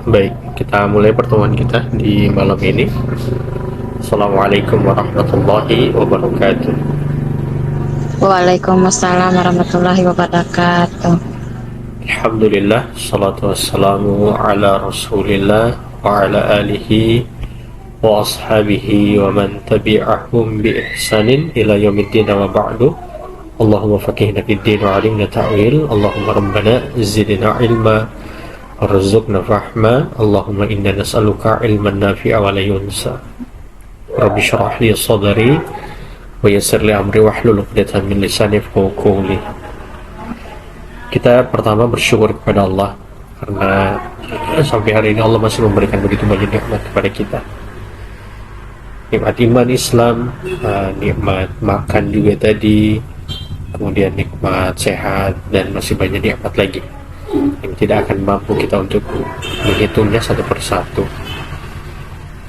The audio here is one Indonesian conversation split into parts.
Baik, kita mulai pertemuan kita di malam ini. Assalamualaikum warahmatullahi wabarakatuh. Waalaikumsalam warahmatullahi wabarakatuh. Alhamdulillah, salatu wassalamu ala rasulillah wa ala alihi wa ashabihi wa man tabi'ahum bi ihsanin ila yaumiddin wa ba'du. Allahumma faqihna fid din wa alimna ta'wil. Allahumma rabbana zidna ilma warzuqna fahma. Allahumma inna nas'aluka ilman nafi'a wa la yunsa. Rabbi syrah li sadri wa yassir li amri wahlul 'uqdatam min lisani yafqahu qawli. Kita pertama bersyukur kepada Allah karena sampai hari ini Allah masih memberikan begitu banyak nikmat kepada kita. Nikmat iman Islam, nikmat makan juga tadi, kemudian nikmat sehat, dan masih banyak nikmat lagi yang tidak akan mampu kita untuk menghitungnya satu persatu.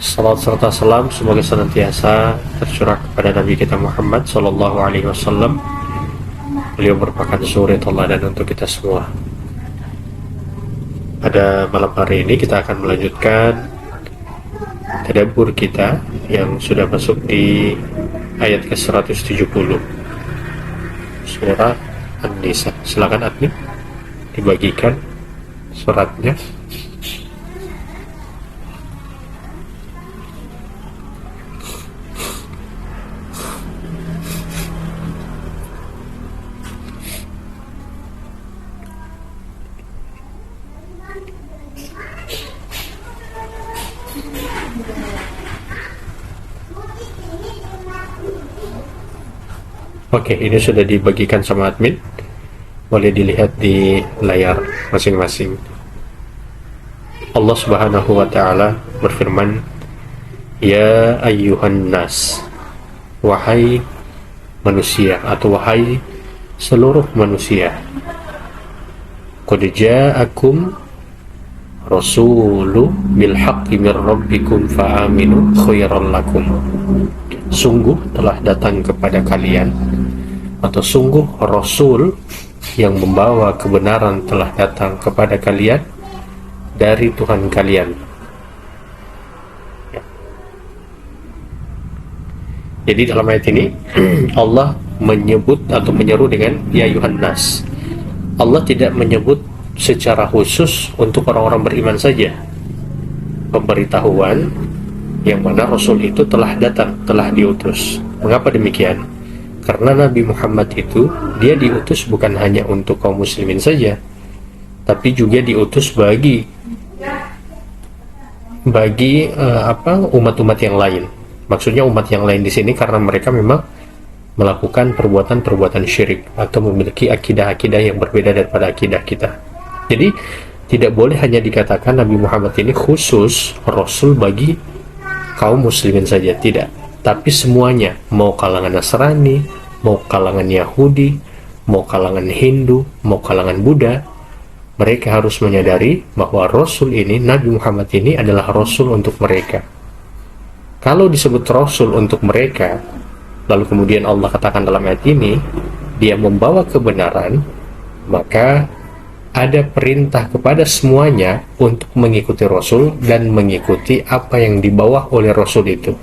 Salat serta salam semoga senantiasa tercurah kepada Nabi kita Muhammad Sallallahu Alaihi Wasallam. Beliau merupakan suri teladan untuk kita semua. Pada malam hari ini kita akan melanjutkan tadabbur kita yang sudah masuk di ayat ke-170 surah An-Nisa. Silakan admin dibagikan suratnya. Oke, ini sudah dibagikan sama admin. Boleh dilihat di layar masing-masing. Allah Subhanahu wa taala berfirman, "Ya ayyuhan nas." Wahai manusia atau wahai seluruh manusia. Qad ja'akum rasulu bil haqqi mir rabbikum fa'aminu khairan lakum. Sungguh telah datang kepada kalian, atau sungguh Rasul yang membawa kebenaran telah datang kepada kalian dari Tuhan kalian. Jadi dalam ayat ini Allah menyebut atau menyeru dengan ya ayuhan nas. Allah tidak menyebut secara khusus untuk orang-orang beriman saja. Pemberitahuan yang mana Rasul itu telah datang, telah diutus. Mengapa demikian? Karena Nabi Muhammad itu dia diutus bukan hanya untuk kaum muslimin saja, tapi juga diutus bagi umat-umat yang lain. Maksudnya umat yang lain di sini karena mereka memang melakukan perbuatan-perbuatan syirik atau memiliki akidah-akidah yang berbeda daripada akidah kita. Jadi tidak boleh hanya dikatakan Nabi Muhammad ini khusus Rasul bagi kaum muslimin saja, tidak, tapi semuanya, mau kalangan Nasrani, mau kalangan Yahudi, mau kalangan Hindu, mau kalangan Buddha, mereka harus menyadari bahwa Rasul ini, Nabi Muhammad ini adalah Rasul untuk mereka. Kalau disebut Rasul untuk mereka, lalu kemudian Allah katakan dalam ayat ini dia membawa kebenaran, maka ada perintah kepada semuanya untuk mengikuti Rasul dan mengikuti apa yang dibawa oleh Rasul itu.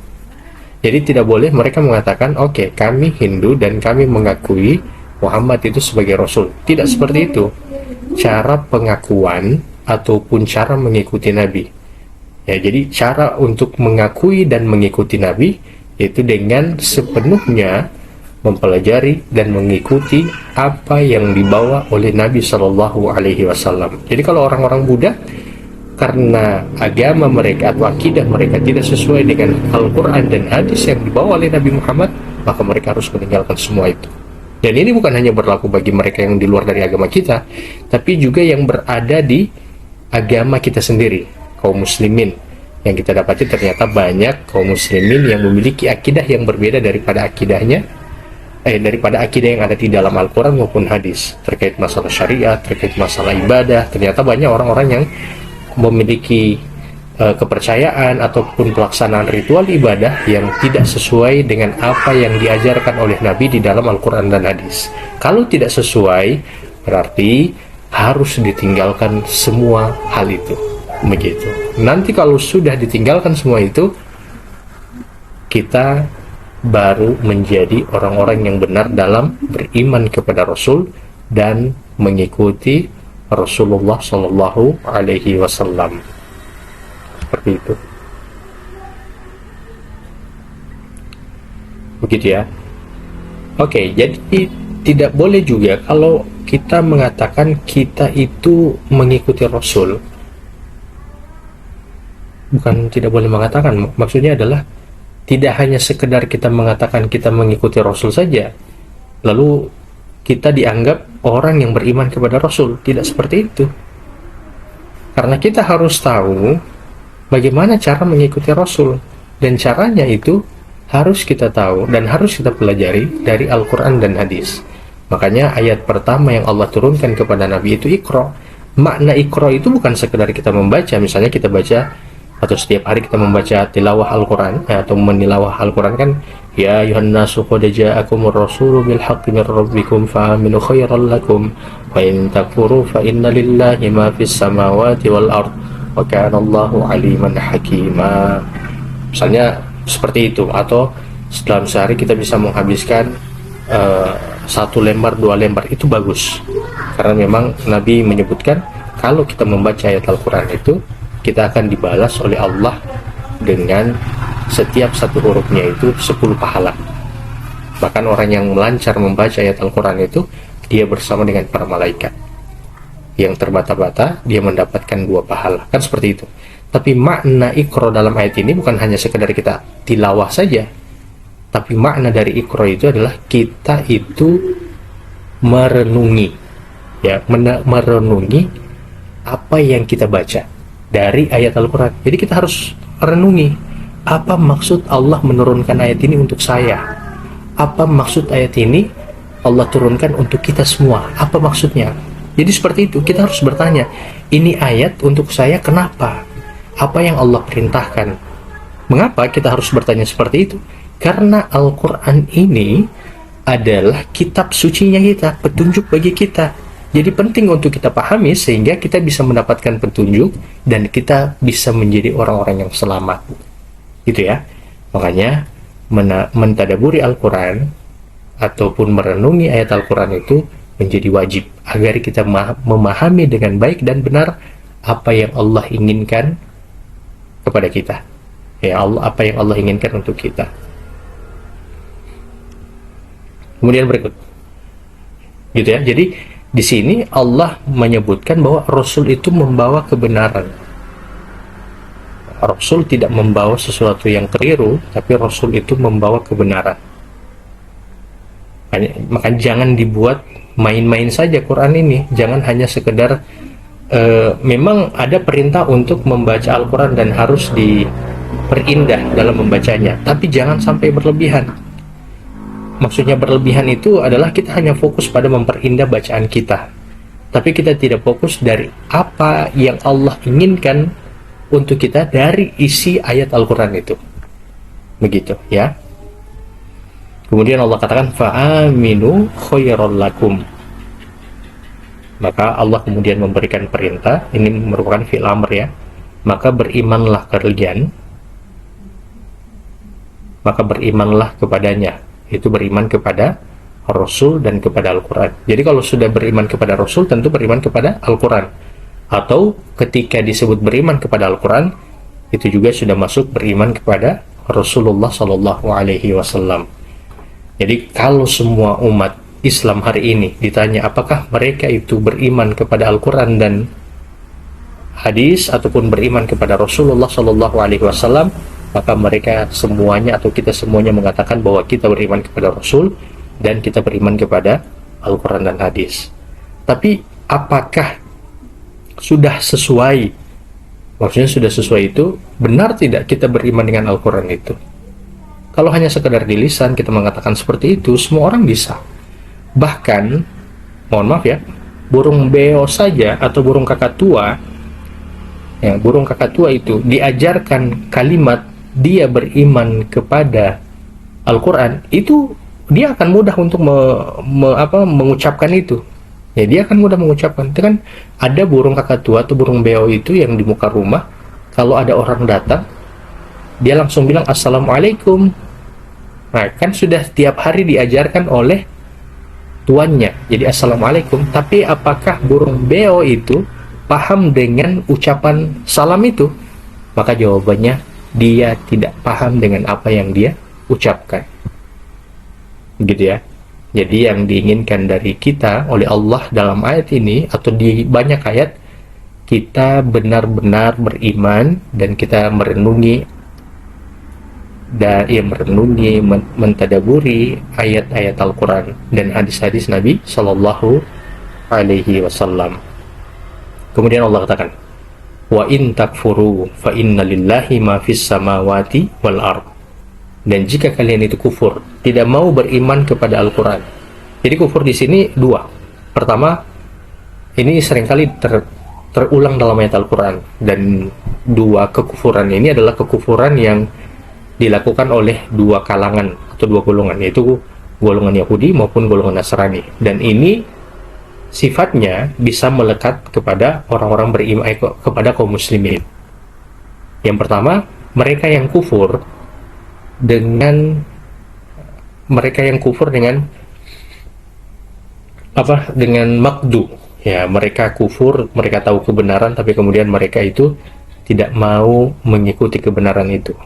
Jadi tidak boleh mereka mengatakan, oke, kami Hindu dan kami mengakui Muhammad itu sebagai Rasul. Tidak seperti itu cara pengakuan ataupun cara mengikuti Nabi. Ya, jadi cara untuk mengakui dan mengikuti Nabi itu dengan sepenuhnya mempelajari dan mengikuti apa yang dibawa oleh Nabi Shallallahu Alaihi Wasallam. Jadi kalau orang-orang Buddha, karena agama mereka atau akidah mereka tidak sesuai dengan Al-Quran dan hadis yang dibawa oleh Nabi Muhammad, maka mereka harus meninggalkan semua itu. Dan ini bukan hanya berlaku bagi mereka yang di luar dari agama kita, tapi juga yang berada di agama kita sendiri, kaum muslimin. Yang kita dapati ternyata banyak kaum muslimin yang memiliki akidah yang berbeda daripada daripada akidah yang ada di dalam Al-Quran maupun hadis terkait masalah syariat, terkait masalah ibadah. Ternyata banyak orang-orang yang memiliki kepercayaan ataupun pelaksanaan ritual ibadah yang tidak sesuai dengan apa yang diajarkan oleh Nabi di dalam Al-Quran dan hadis. Kalau tidak sesuai, berarti harus ditinggalkan semua hal itu. Begitu. Nanti kalau sudah ditinggalkan semua itu, kita baru menjadi orang-orang yang benar dalam beriman kepada Rasul dan mengikuti Rasulullah Shallallahu Alaihi Wasallam. Seperti itu. Begitu ya. Oke, jadi tidak boleh juga kalau kita mengatakan kita itu mengikuti Rasul. Bukan tidak boleh mengatakan, maksudnya adalah tidak hanya sekedar kita mengatakan kita mengikuti Rasul saja, lalu kita dianggap orang yang beriman kepada Rasul. Tidak seperti itu. Karena kita harus tahu bagaimana cara mengikuti Rasul, dan caranya itu harus kita tahu dan harus kita pelajari dari Al-Quran dan hadis. Makanya ayat pertama yang Allah turunkan kepada Nabi itu Iqra. Makna Iqra itu bukan sekedar kita membaca, misalnya kita baca atau setiap hari kita membaca tilawah Al-Quran atau menilawah Al-Quran kan, ya ayuhan nasu qad ja'akumur rasulu bil haqqi min rabbikum fa'aminu khairan lakum wa in takfuru fa inna lillahi ma fis samawati wal ard wa kana Allahu aliman hakima. Misalnya seperti itu. Atau dalam sehari kita bisa menghabiskan 1 lembar 2 lembar, itu bagus, karena memang Nabi menyebutkan kalau kita membaca ayat Al-Quran itu kita akan dibalas oleh Allah dengan setiap satu hurufnya itu 10 pahala. Bahkan orang yang lancar membaca ayat Al-Quran itu, dia bersama dengan para malaikat. Yang terbata-bata, dia mendapatkan 2 pahala. Kan seperti itu. Tapi makna Iqra dalam ayat ini bukan hanya sekedar kita tilawah saja. Tapi makna dari Iqra itu adalah kita itu merenungi. Ya, merenungi apa yang kita baca dari ayat Al-Quran. Jadi kita harus renungi, apa maksud Allah menurunkan ayat ini untuk saya? Apa maksud ayat ini Allah turunkan untuk kita semua? Apa maksudnya? Jadi seperti itu, kita harus bertanya, ini ayat untuk saya kenapa? Apa yang Allah perintahkan? Mengapa kita harus bertanya seperti itu? Karena Al-Quran ini adalah kitab sucinya kita, petunjuk bagi kita. Jadi penting untuk kita pahami sehingga kita bisa mendapatkan petunjuk dan kita bisa menjadi orang-orang yang selamat. Gitu ya. Makanya mentadaburi Al-Quran ataupun merenungi ayat Al-Quran itu menjadi wajib agar kita memahami dengan baik dan benar apa yang Allah inginkan kepada kita. Ya Allah, apa yang Allah inginkan untuk kita. Kemudian berikut. Gitu ya. Jadi di sini Allah menyebutkan bahwa Rasul itu membawa kebenaran. Rasul tidak membawa sesuatu yang keliru, tapi Rasul itu membawa kebenaran. Maka jangan dibuat main-main saja Quran ini. Jangan hanya sekedar memang ada perintah untuk membaca Al-Quran dan harus diperindah dalam membacanya, tapi jangan sampai berlebihan. Maksudnya berlebihan itu adalah kita hanya fokus pada memperindah bacaan kita, tapi kita tidak fokus dari apa yang Allah inginkan untuk kita dari isi ayat Al-Quran itu. Begitu ya. Kemudian Allah katakan fa'aminu khairan lakum. Maka Allah kemudian memberikan perintah, ini merupakan fi'il amr ya. Maka berimanlah kalian, maka berimanlah kepadanya. Itu beriman kepada Rasul dan kepada Al-Quran. Jadi kalau sudah beriman kepada Rasul, tentu beriman kepada Al-Quran. Atau ketika disebut beriman kepada Al-Quran, itu juga sudah masuk beriman kepada Rasulullah Sallallahu Alaihi Wasallam. Jadi kalau semua umat Islam hari ini ditanya apakah mereka itu beriman kepada Al-Quran dan hadis ataupun beriman kepada Rasulullah Sallallahu Alaihi Wasallam, maka mereka semuanya atau kita semuanya mengatakan bahwa kita beriman kepada Rasul dan kita beriman kepada Al-Quran dan hadis. Tapi apakah sudah sesuai? Maksudnya sudah sesuai itu, benar tidak kita beriman dengan Al-Quran itu? Kalau hanya sekedar di lisan kita mengatakan seperti itu, semua orang bisa. Bahkan, mohon maaf ya, burung beo saja atau burung kakatua, ya, burung kakatua itu diajarkan kalimat dia beriman kepada Al-Quran, itu dia akan mudah untuk mengucapkan itu. Ya dia akan mudah mengucapkan. Itu kan ada burung kakatua atau burung beo itu yang di muka rumah, kalau ada orang datang, dia langsung bilang assalamualaikum. Nah, kan sudah tiap hari diajarkan oleh tuannya. Jadi assalamualaikum. Tapi apakah burung beo itu paham dengan ucapan salam itu? Maka jawabannya, dia tidak paham dengan apa yang dia ucapkan. Gitu ya. Jadi yang diinginkan dari kita oleh Allah dalam ayat ini, atau di banyak ayat, kita benar-benar beriman dan kita merenungi mentadaburi ayat-ayat Al-Quran dan hadis-hadis Nabi Sallallahu Alaihi Wasallam. Kemudian Allah katakan, wa in takfuru fa inna lillahi ma fis samawati wal ard. Dan jika kalian itu kufur, tidak mau beriman kepada Al-Quran. Jadi kufur di sini dua. Pertama, ini seringkali terulang dalam ayat Al-Quran. Dan dua kekufuran ini adalah kekufuran yang dilakukan oleh dua kalangan atau dua golongan, yaitu golongan Yahudi maupun golongan Nasrani. Dan ini sifatnya bisa melekat kepada orang-orang beriman, kepada kaum muslimin. Yang pertama, mereka yang kufur dengan makdu, ya, mereka kufur, mereka tahu kebenaran tapi kemudian mereka itu tidak mau mengikuti kebenaran itu,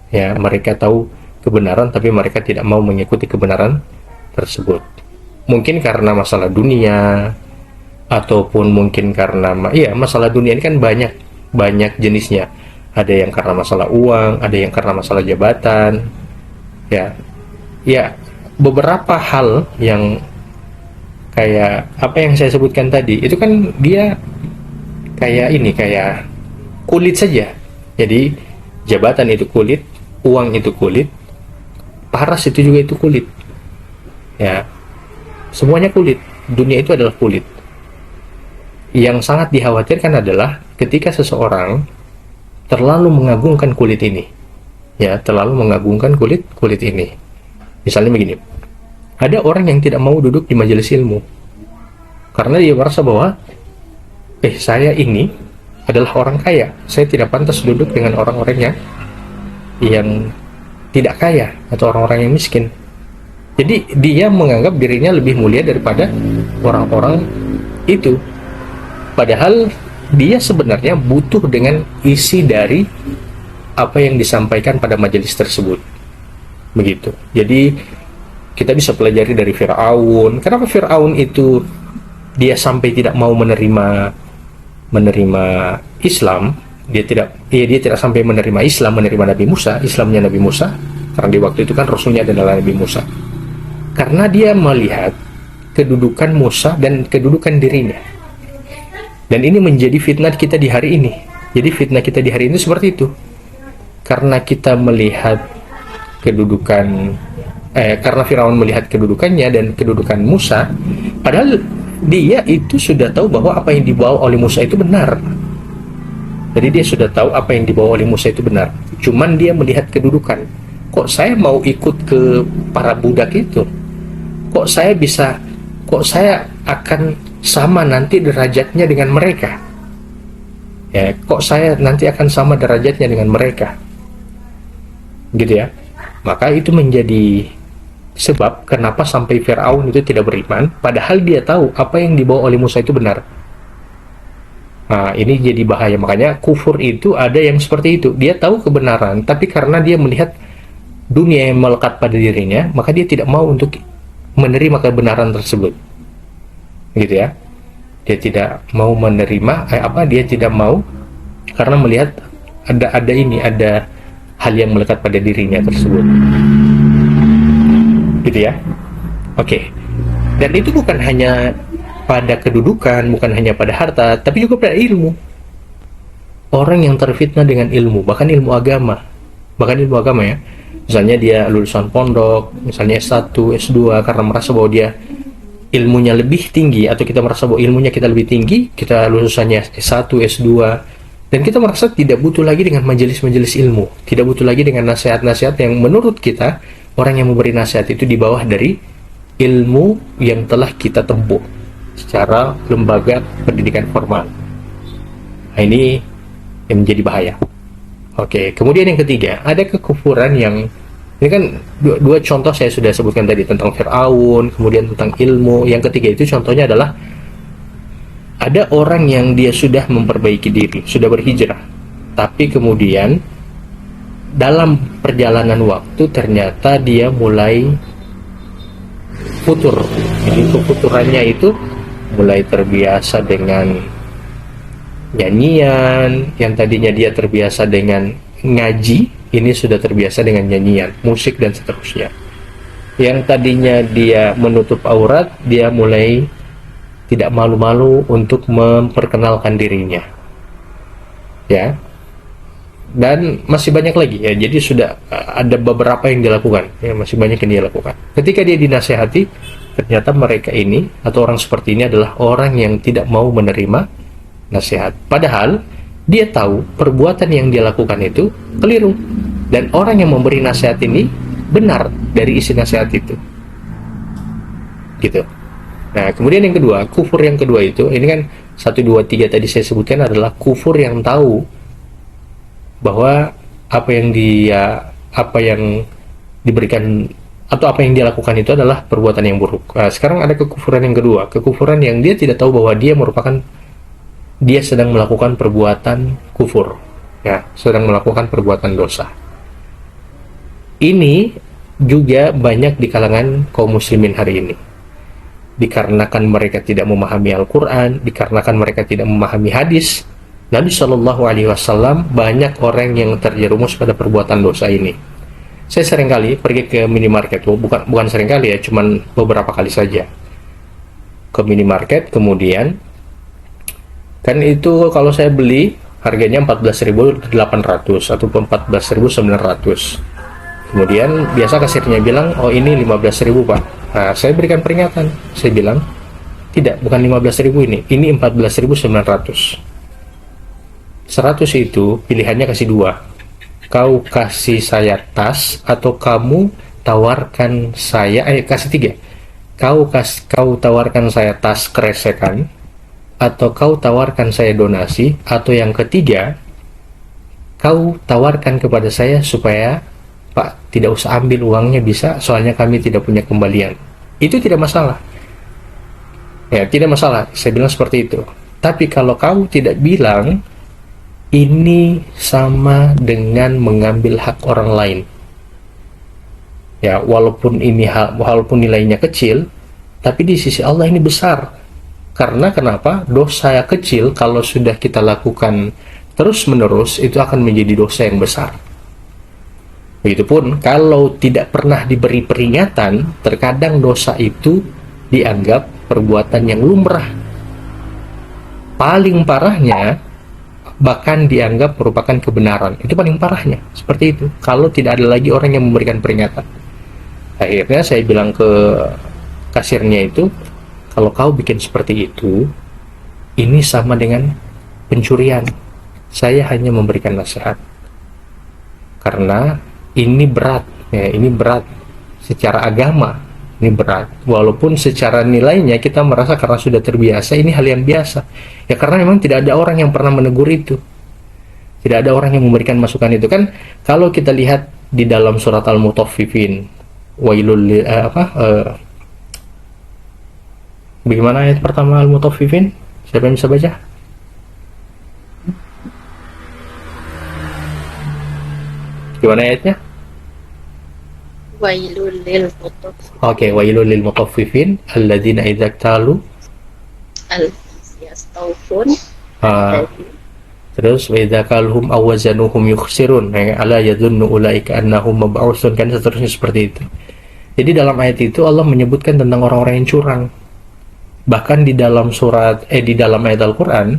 ya, mereka tahu kebenaran tapi mereka tidak mau mengikuti kebenaran tersebut, mungkin karena masalah dunia ataupun mungkin karena masalah dunia ini kan banyak jenisnya. Ada yang karena masalah uang, ada yang karena masalah jabatan, ya beberapa hal yang kayak apa yang saya sebutkan tadi itu kan dia kayak kulit saja. Jadi jabatan itu kulit, uang itu kulit, paras itu juga itu kulit, ya, semuanya kulit. Dunia itu adalah kulit. Yang sangat dikhawatirkan adalah ketika seseorang terlalu mengagungkan kulit ini, ya, terlalu mengagungkan kulit ini. Misalnya begini, ada orang yang tidak mau duduk di majelis ilmu karena dia merasa bahwa saya ini adalah orang kaya, saya tidak pantas duduk dengan orang-orang yang tidak kaya atau orang-orang yang miskin. Jadi dia menganggap dirinya lebih mulia daripada orang-orang itu, padahal dia sebenarnya butuh dengan isi dari apa yang disampaikan pada majelis tersebut. Begitu. Jadi kita bisa pelajari dari Fir'aun. Kenapa Fir'aun itu dia sampai tidak mau menerima Islam? Dia tidak sampai menerima Islam, menerima Nabi Musa, Islamnya Nabi Musa, karena di waktu itu kan rasulnya adalah Nabi Musa. Karena dia melihat kedudukan Musa dan kedudukan dirinya. Dan ini menjadi fitnah kita di hari ini. Jadi fitnah kita di hari ini seperti itu. Karena kita melihat karena Firaun melihat kedudukannya dan kedudukan Musa, padahal dia itu sudah tahu bahwa apa yang dibawa oleh Musa itu benar. Jadi dia sudah tahu apa yang dibawa oleh Musa itu benar. Cuman dia melihat kedudukan. Kok saya mau ikut ke para budak itu? Kok saya akan sama nanti derajatnya dengan mereka, ya, kok saya nanti akan sama derajatnya dengan mereka, gitu ya. Maka itu menjadi sebab kenapa sampai Fir'aun itu tidak beriman, padahal dia tahu apa yang dibawa oleh Musa itu benar. Nah, ini jadi bahaya. Makanya kufur itu ada yang seperti itu, dia tahu kebenaran tapi karena dia melihat dunia yang melekat pada dirinya, maka dia tidak mau untuk menerima kebenaran tersebut, gitu ya. Dia tidak mau menerima dia tidak mau karena melihat ada hal yang melekat pada dirinya tersebut, gitu ya. Oke. Dan itu bukan hanya pada kedudukan, bukan hanya pada harta, tapi juga pada ilmu. Orang yang terfitnah dengan ilmu, bahkan ilmu agama ya. Misalnya dia lulusan pondok, misalnya S1, S2, karena merasa bahwa dia ilmunya lebih tinggi, atau kita merasa bahwa ilmunya kita lebih tinggi, kita lulusannya S1, S2, dan kita merasa tidak butuh lagi dengan majelis-majelis ilmu, tidak butuh lagi dengan nasihat-nasihat yang menurut kita, orang yang memberi nasihat itu di bawah dari ilmu yang telah kita tempuh. secara lembaga pendidikan formal. Nah, ini yang menjadi bahaya. Oke, kemudian yang ketiga, ada kekufuran yang ini kan dua contoh saya sudah sebutkan tadi tentang Fir'aun, kemudian tentang ilmu. Yang ketiga itu contohnya adalah ada orang yang dia sudah memperbaiki diri, sudah berhijrah, tapi kemudian dalam perjalanan waktu ternyata dia mulai futur. Jadi kefuturannya itu mulai terbiasa dengan nyanyian, yang tadinya dia terbiasa dengan ngaji, ini sudah terbiasa dengan nyanyian, musik dan seterusnya. Yang tadinya dia menutup aurat, dia mulai tidak malu-malu untuk memperkenalkan dirinya. Ya. Dan masih banyak lagi ya. Jadi sudah ada beberapa yang dilakukan, ya, masih banyak yang dia lakukan. Ketika dia dinasehati, ternyata mereka ini atau orang seperti ini adalah orang yang tidak mau menerima nasihat. Padahal dia tahu perbuatan yang dia lakukan itu keliru, dan orang yang memberi nasihat ini benar dari isi nasihat itu. Gitu. Nah, kemudian yang kedua, kufur yang kedua itu, ini kan 1, 2, 3 tadi saya sebutkan adalah kufur yang tahu bahwa apa yang diberikan atau apa yang dia lakukan itu adalah perbuatan yang buruk. Nah, sekarang ada kekufuran yang kedua, kekufuran yang dia tidak tahu bahwa dia sedang melakukan perbuatan kufur, ya, sedang melakukan perbuatan dosa. Ini juga banyak di kalangan kaum muslimin hari ini. Dikarenakan mereka tidak memahami Al-Quran, dikarenakan mereka tidak memahami hadis Nabi Shallallahu Alaihi Wasallam, banyak orang yang terjerumus pada perbuatan dosa ini. Saya seringkali pergi ke minimarket, bukan seringkali ya, cuman beberapa kali saja ke minimarket, kemudian kan itu kalau saya beli harganya 14.800 atau 14.900. Kemudian biasa kasirnya bilang, oh ini 15.000 Pak. Nah, saya berikan peringatan, saya bilang tidak, bukan 15.000 ini 14.900. 100 itu pilihannya kasih dua, kau kasih saya tas atau kamu tawarkan saya, kasih tiga, kau tawarkan saya tas keresekan, atau kau tawarkan saya donasi, atau yang ketiga kau tawarkan kepada saya supaya Pak tidak usah ambil uangnya, bisa, soalnya kami tidak punya kembalian. Itu tidak masalah ya, tidak masalah, saya bilang seperti itu. Tapi kalau kau tidak bilang, ini sama dengan mengambil hak orang lain ya, walaupun nilainya kecil, tapi di sisi Allah ini besar. Karena kenapa? Dosa yang kecil kalau sudah kita lakukan terus menerus itu akan menjadi dosa yang besar. Begitupun kalau tidak pernah diberi peringatan, terkadang dosa itu dianggap perbuatan yang lumrah. Paling parahnya bahkan dianggap merupakan kebenaran. Itu paling parahnya, seperti itu. Kalau tidak ada lagi orang yang memberikan peringatan. Akhirnya saya bilang ke kasirnya itu, kalau kau bikin seperti itu, ini sama dengan pencurian. Saya hanya memberikan nasihat. Karena ini berat, ya, ini berat secara agama. Ini berat, walaupun secara nilainya kita merasa karena sudah terbiasa ini hal yang biasa ya, karena memang tidak ada orang yang pernah menegur itu, tidak ada orang yang memberikan masukan itu kan. Kalau kita lihat di dalam surat Al-Mutaffifin, wailul bagaimana ayat pertama Al-Mutaffifin, siapa yang bisa baca? Gimana ayatnya? Wailul lil mutaffifin. Oke, wailul lil mutaffifin alladzina idza iktalu Yastawfun. Terus wa idza kalhum aw wazanuhum yukhsirun, ala yadhunnu ulaika annahum mab'utsun, kan seterusnya seperti itu. Jadi dalam ayat itu Allah menyebutkan tentang orang-orang yang curang. Bahkan di dalam di dalam ayat Al-Qur'an,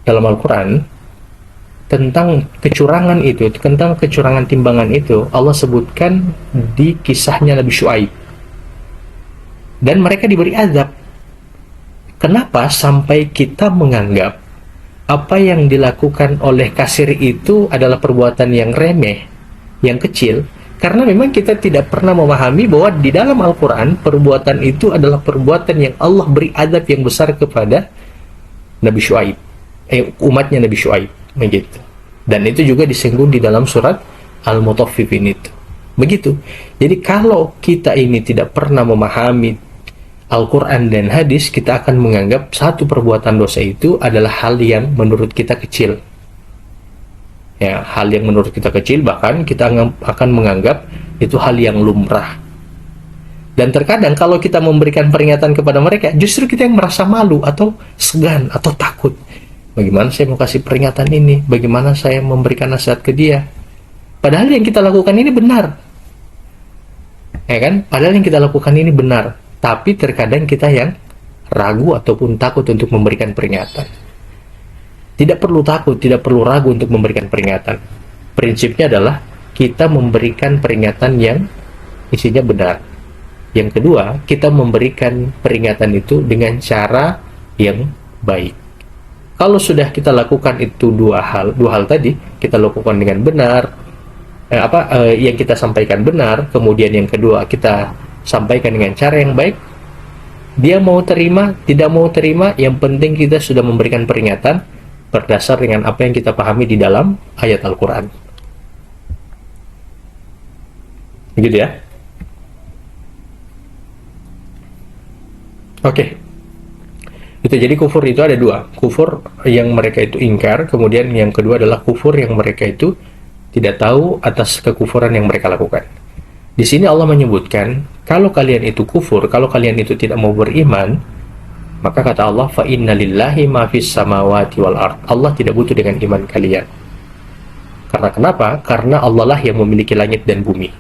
dalam Al-Qur'an tentang kecurangan itu, tentang kecurangan timbangan itu, Allah sebutkan di kisahnya Nabi Syuaib. Dan mereka diberi azab. Kenapa sampai kita menganggap apa yang dilakukan oleh kasir itu adalah perbuatan yang remeh, yang kecil, Karena memang kita tidak pernah memahami bahwa di dalam Al-Quran perbuatan itu adalah perbuatan yang Allah beri azab yang besar kepada Nabi Syuaib, umatnya Nabi Syuaib, begitu. Dan itu juga disinggung di dalam surat Al-Mutaffifin itu. Begitu. Jadi kalau kita ini tidak pernah memahami Al-Quran dan hadis, kita akan menganggap satu perbuatan dosa itu adalah hal yang menurut kita kecil. Ya, hal yang menurut kita kecil, bahkan kita akan menganggap itu hal yang lumrah. Dan terkadang kalau kita memberikan peringatan kepada mereka, justru kita yang merasa malu atau segan atau takut. Bagaimana saya mau kasih peringatan ini? Bagaimana saya memberikan nasihat ke dia? Padahal yang kita lakukan ini benar. Ya kan? Padahal yang kita lakukan ini benar. Tapi terkadang kita yang ragu ataupun takut untuk memberikan peringatan. Tidak perlu takut, tidak perlu ragu untuk memberikan peringatan. Prinsipnya adalah kita memberikan peringatan yang isinya benar. Yang kedua, kita memberikan peringatan itu dengan cara yang baik. Kalau sudah kita lakukan itu dua hal tadi, kita lakukan dengan benar, yang kita sampaikan benar, kemudian yang kedua kita sampaikan dengan cara yang baik, dia mau terima, tidak mau terima, yang penting kita sudah memberikan peringatan berdasar dengan apa yang kita pahami di dalam ayat Al-Quran. Begitu ya. Oke. Itu jadi kufur itu ada dua. Kufur yang mereka itu ingkar, kemudian yang kedua adalah kufur yang mereka itu tidak tahu atas kekufuran yang mereka lakukan. Di sini Allah menyebutkan, kalau kalian itu kufur, kalau kalian itu tidak mau beriman, maka kata Allah, fa inna lillahi ma fis samawati wal ard. Allah tidak butuh dengan iman kalian. Karena kenapa? Karena Allah lah yang memiliki langit dan bumi.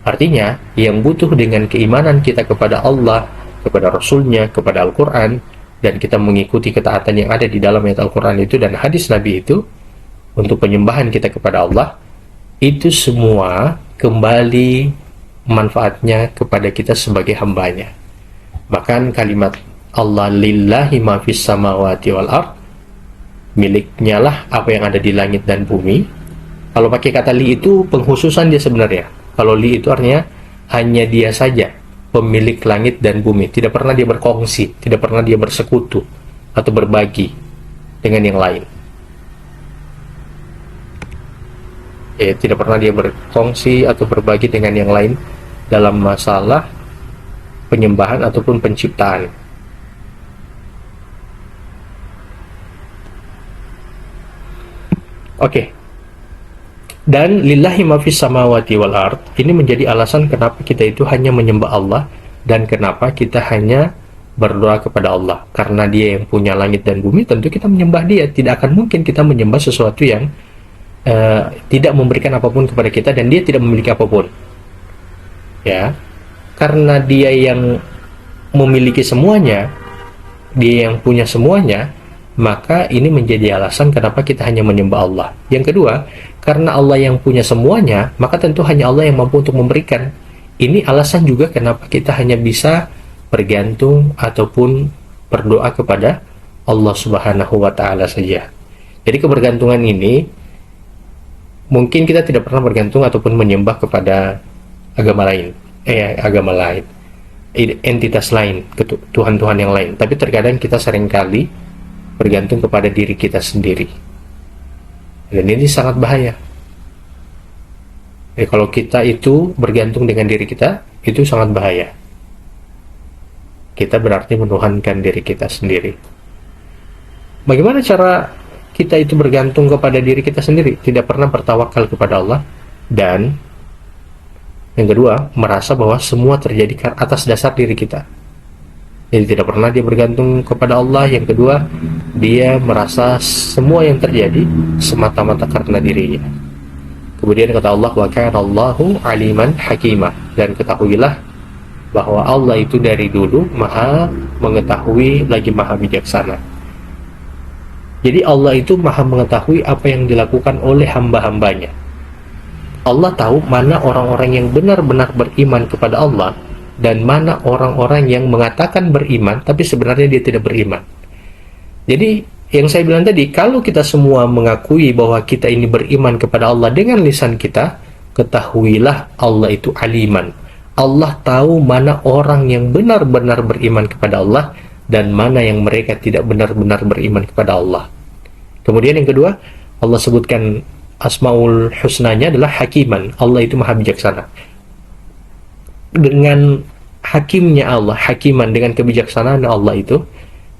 Artinya, yang butuh dengan keimanan kita kepada Allah, kepada Rasulnya, kepada Al-Quran, dan kita mengikuti ketaatan yang ada di dalam ayat Al-Quran itu dan hadis Nabi itu, untuk penyembahan kita kepada Allah, itu semua kembali manfaatnya kepada kita sebagai hambanya. Bahkan kalimat Allah lillahi ma fis samawati wal ard, miliknya lah apa yang ada di langit dan bumi. Kalau pakai kata li itu penghususan dia sebenarnya. Kalau li itu artinya hanya dia saja pemilik langit dan bumi, tidak pernah dia berkongsi, tidak pernah dia bersekutu atau berbagi dengan yang lain. Tidak pernah dia berkongsi atau berbagi dengan yang lain dalam masalah penyembahan ataupun penciptaan. Oke. Dan lillahi ma fis samawati wal ard, ini menjadi alasan kenapa kita itu hanya menyembah Allah dan kenapa kita hanya berdoa kepada Allah. Karena dia yang punya langit dan bumi, tentu kita menyembah dia. Tidak akan mungkin kita menyembah sesuatu yang tidak memberikan apapun kepada kita dan dia tidak memiliki apapun. Ya. Karena dia yang memiliki semuanya, dia yang punya semuanya, maka ini menjadi alasan kenapa kita hanya menyembah Allah. Yang kedua, karena Allah yang punya semuanya, maka tentu hanya Allah yang mampu untuk memberikan. Ini alasan juga kenapa kita hanya bisa bergantung ataupun berdoa kepada Allah Subhanahu wa Ta'ala saja. Jadi kebergantungan ini mungkin kita tidak pernah bergantung ataupun menyembah kepada agama lain, entitas lain, Tuhan-Tuhan yang lain. Tapi terkadang kita seringkali bergantung kepada diri kita sendiri, dan ini sangat bahaya. Kalau kita itu bergantung dengan diri kita, itu sangat bahaya. Kita berarti menuhankan diri kita sendiri. Bagaimana cara kita itu bergantung kepada diri kita sendiri? Tidak pernah bertawakal kepada Allah, dan yang kedua, merasa bahwa semua terjadi atas dasar diri kita. Jadi tidak pernah dia bergantung kepada Allah. Yang kedua, dia merasa semua yang terjadi semata-mata karena dirinya. Kemudian kata Allah, wa kana Allahu aliman hakimah, dan ketahuilah bahwa Allah itu dari dulu maha mengetahui lagi maha bijaksana. Jadi Allah itu maha mengetahui apa yang dilakukan oleh hamba-hambanya. Allah tahu mana orang-orang yang benar-benar beriman kepada Allah dan mana orang-orang yang mengatakan beriman tapi sebenarnya dia tidak beriman. Jadi yang saya bilang tadi, kalau kita semua mengakui bahwa kita ini beriman kepada Allah dengan lisan kita, ketahuilah Allah itu aliman. Allah tahu mana orang yang benar-benar beriman kepada Allah dan mana yang mereka tidak benar-benar beriman kepada Allah. Kemudian yang kedua, Allah sebutkan Asmaul Husnanya adalah Hakiman. Allah itu maha bijaksana. Dengan hakimnya Allah, Hakiman, dengan kebijaksanaan Allah itu,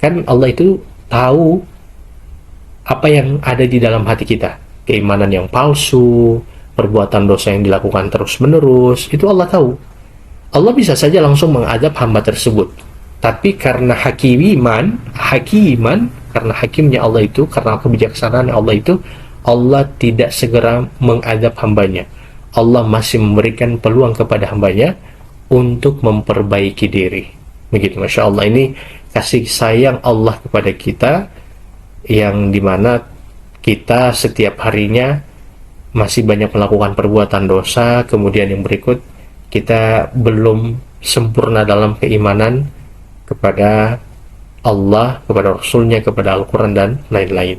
kan Allah itu tahu apa yang ada di dalam hati kita. Keimanan yang palsu, perbuatan dosa yang dilakukan terus-menerus, itu Allah tahu. Allah bisa saja langsung mengadab hamba tersebut. Tapi karena hakiman, karena hakimnya Allah itu, karena kebijaksanaan Allah itu, Allah tidak segera mengadab hambanya. Allah masih memberikan peluang kepada hambanya untuk memperbaiki diri. Begitu, Masya Allah. Ini kasih sayang Allah kepada kita, yang dimana kita setiap harinya masih banyak melakukan perbuatan dosa. Kemudian yang berikut, kita belum sempurna dalam keimanan kepada Allah, kepada Rasulnya, kepada Al-Quran, dan lain-lain.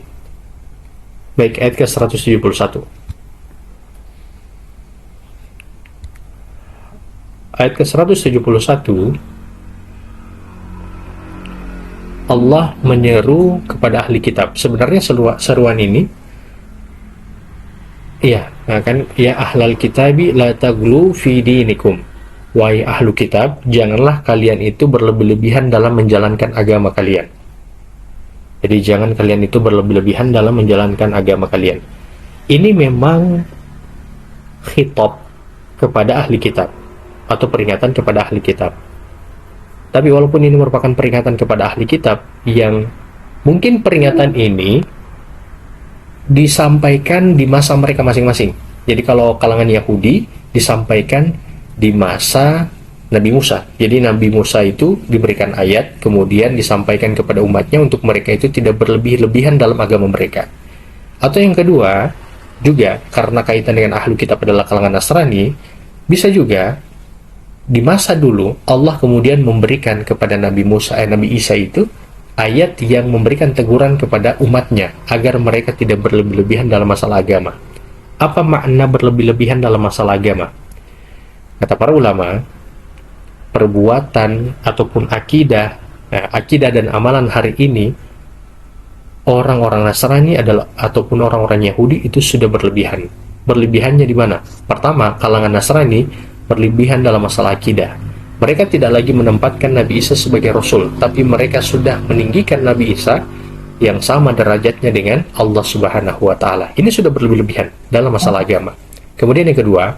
Baik, ayat ke-171. Ayat ke-171, Allah menyeru kepada ahli kitab. Sebenarnya seruan ini, ya ahlal kitabi la taglu fi dinikum. Wahai ahlu kitab, janganlah kalian itu berlebih-lebihan dalam menjalankan agama kalian. Jadi jangan kalian itu berlebih-lebihan dalam menjalankan agama kalian. Ini memang khitab kepada ahli kitab, atau peringatan kepada ahli kitab. Tapi walaupun ini merupakan peringatan kepada ahli kitab, yang mungkin peringatan ini disampaikan di masa mereka masing-masing. Jadi kalau kalangan Yahudi disampaikan di masa Nabi Musa. Jadi Nabi Musa itu diberikan ayat, kemudian disampaikan kepada umatnya untuk mereka itu tidak berlebih-lebihan dalam agama mereka. Atau yang kedua, juga karena kaitan dengan ahlu kitab adalah kalangan Nasrani, bisa juga di masa dulu Allah kemudian memberikan kepada Nabi Isa itu ayat yang memberikan teguran kepada umatnya agar mereka tidak berlebih-lebihan dalam masalah agama. Apa makna berlebih-lebihan dalam masalah agama? Kata para ulama, perbuatan ataupun akidah dan amalan hari ini, orang-orang Nasrani ataupun orang-orang Yahudi itu sudah berlebihan. Berlebihannya di mana? Pertama, kalangan Nasrani berlebihan dalam masalah akidah. Mereka tidak lagi menempatkan Nabi Isa sebagai Rasul, tapi mereka sudah meninggikan Nabi Isa yang sama derajatnya dengan Allah Subhanahu wa Ta'ala. Ini sudah berlebih-lebihan dalam masalah agama. Kemudian yang kedua,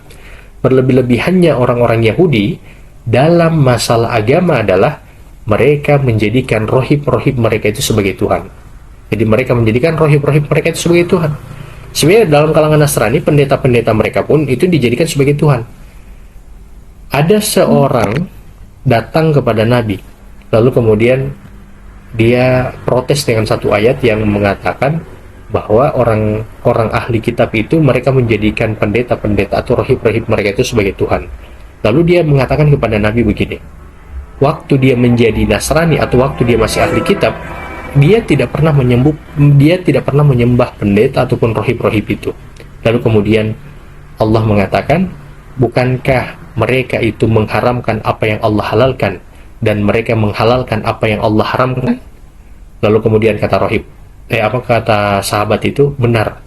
berlebih-lebihannya orang-orang Yahudi dalam masalah agama adalah mereka menjadikan rohib-rohib mereka itu sebagai Tuhan. Jadi mereka menjadikan rohib-rohib mereka itu sebagai Tuhan. Sebenarnya dalam kalangan Nasrani, pendeta-pendeta mereka pun itu dijadikan sebagai Tuhan. Ada seorang datang kepada Nabi, lalu kemudian dia protes dengan satu ayat yang mengatakan bahwa orang-orang ahli kitab itu mereka menjadikan pendeta-pendeta atau rohib-rohib mereka itu sebagai Tuhan. Lalu dia mengatakan kepada Nabi begini, waktu dia menjadi Nasrani atau waktu dia masih ahli kitab, dia tidak pernah menyembah pendeta ataupun rohib-rohib itu. Lalu kemudian Allah mengatakan, bukankah mereka itu mengharamkan apa yang Allah halalkan dan mereka menghalalkan apa yang Allah haramkan? Lalu kemudian kata kata sahabat itu, benar.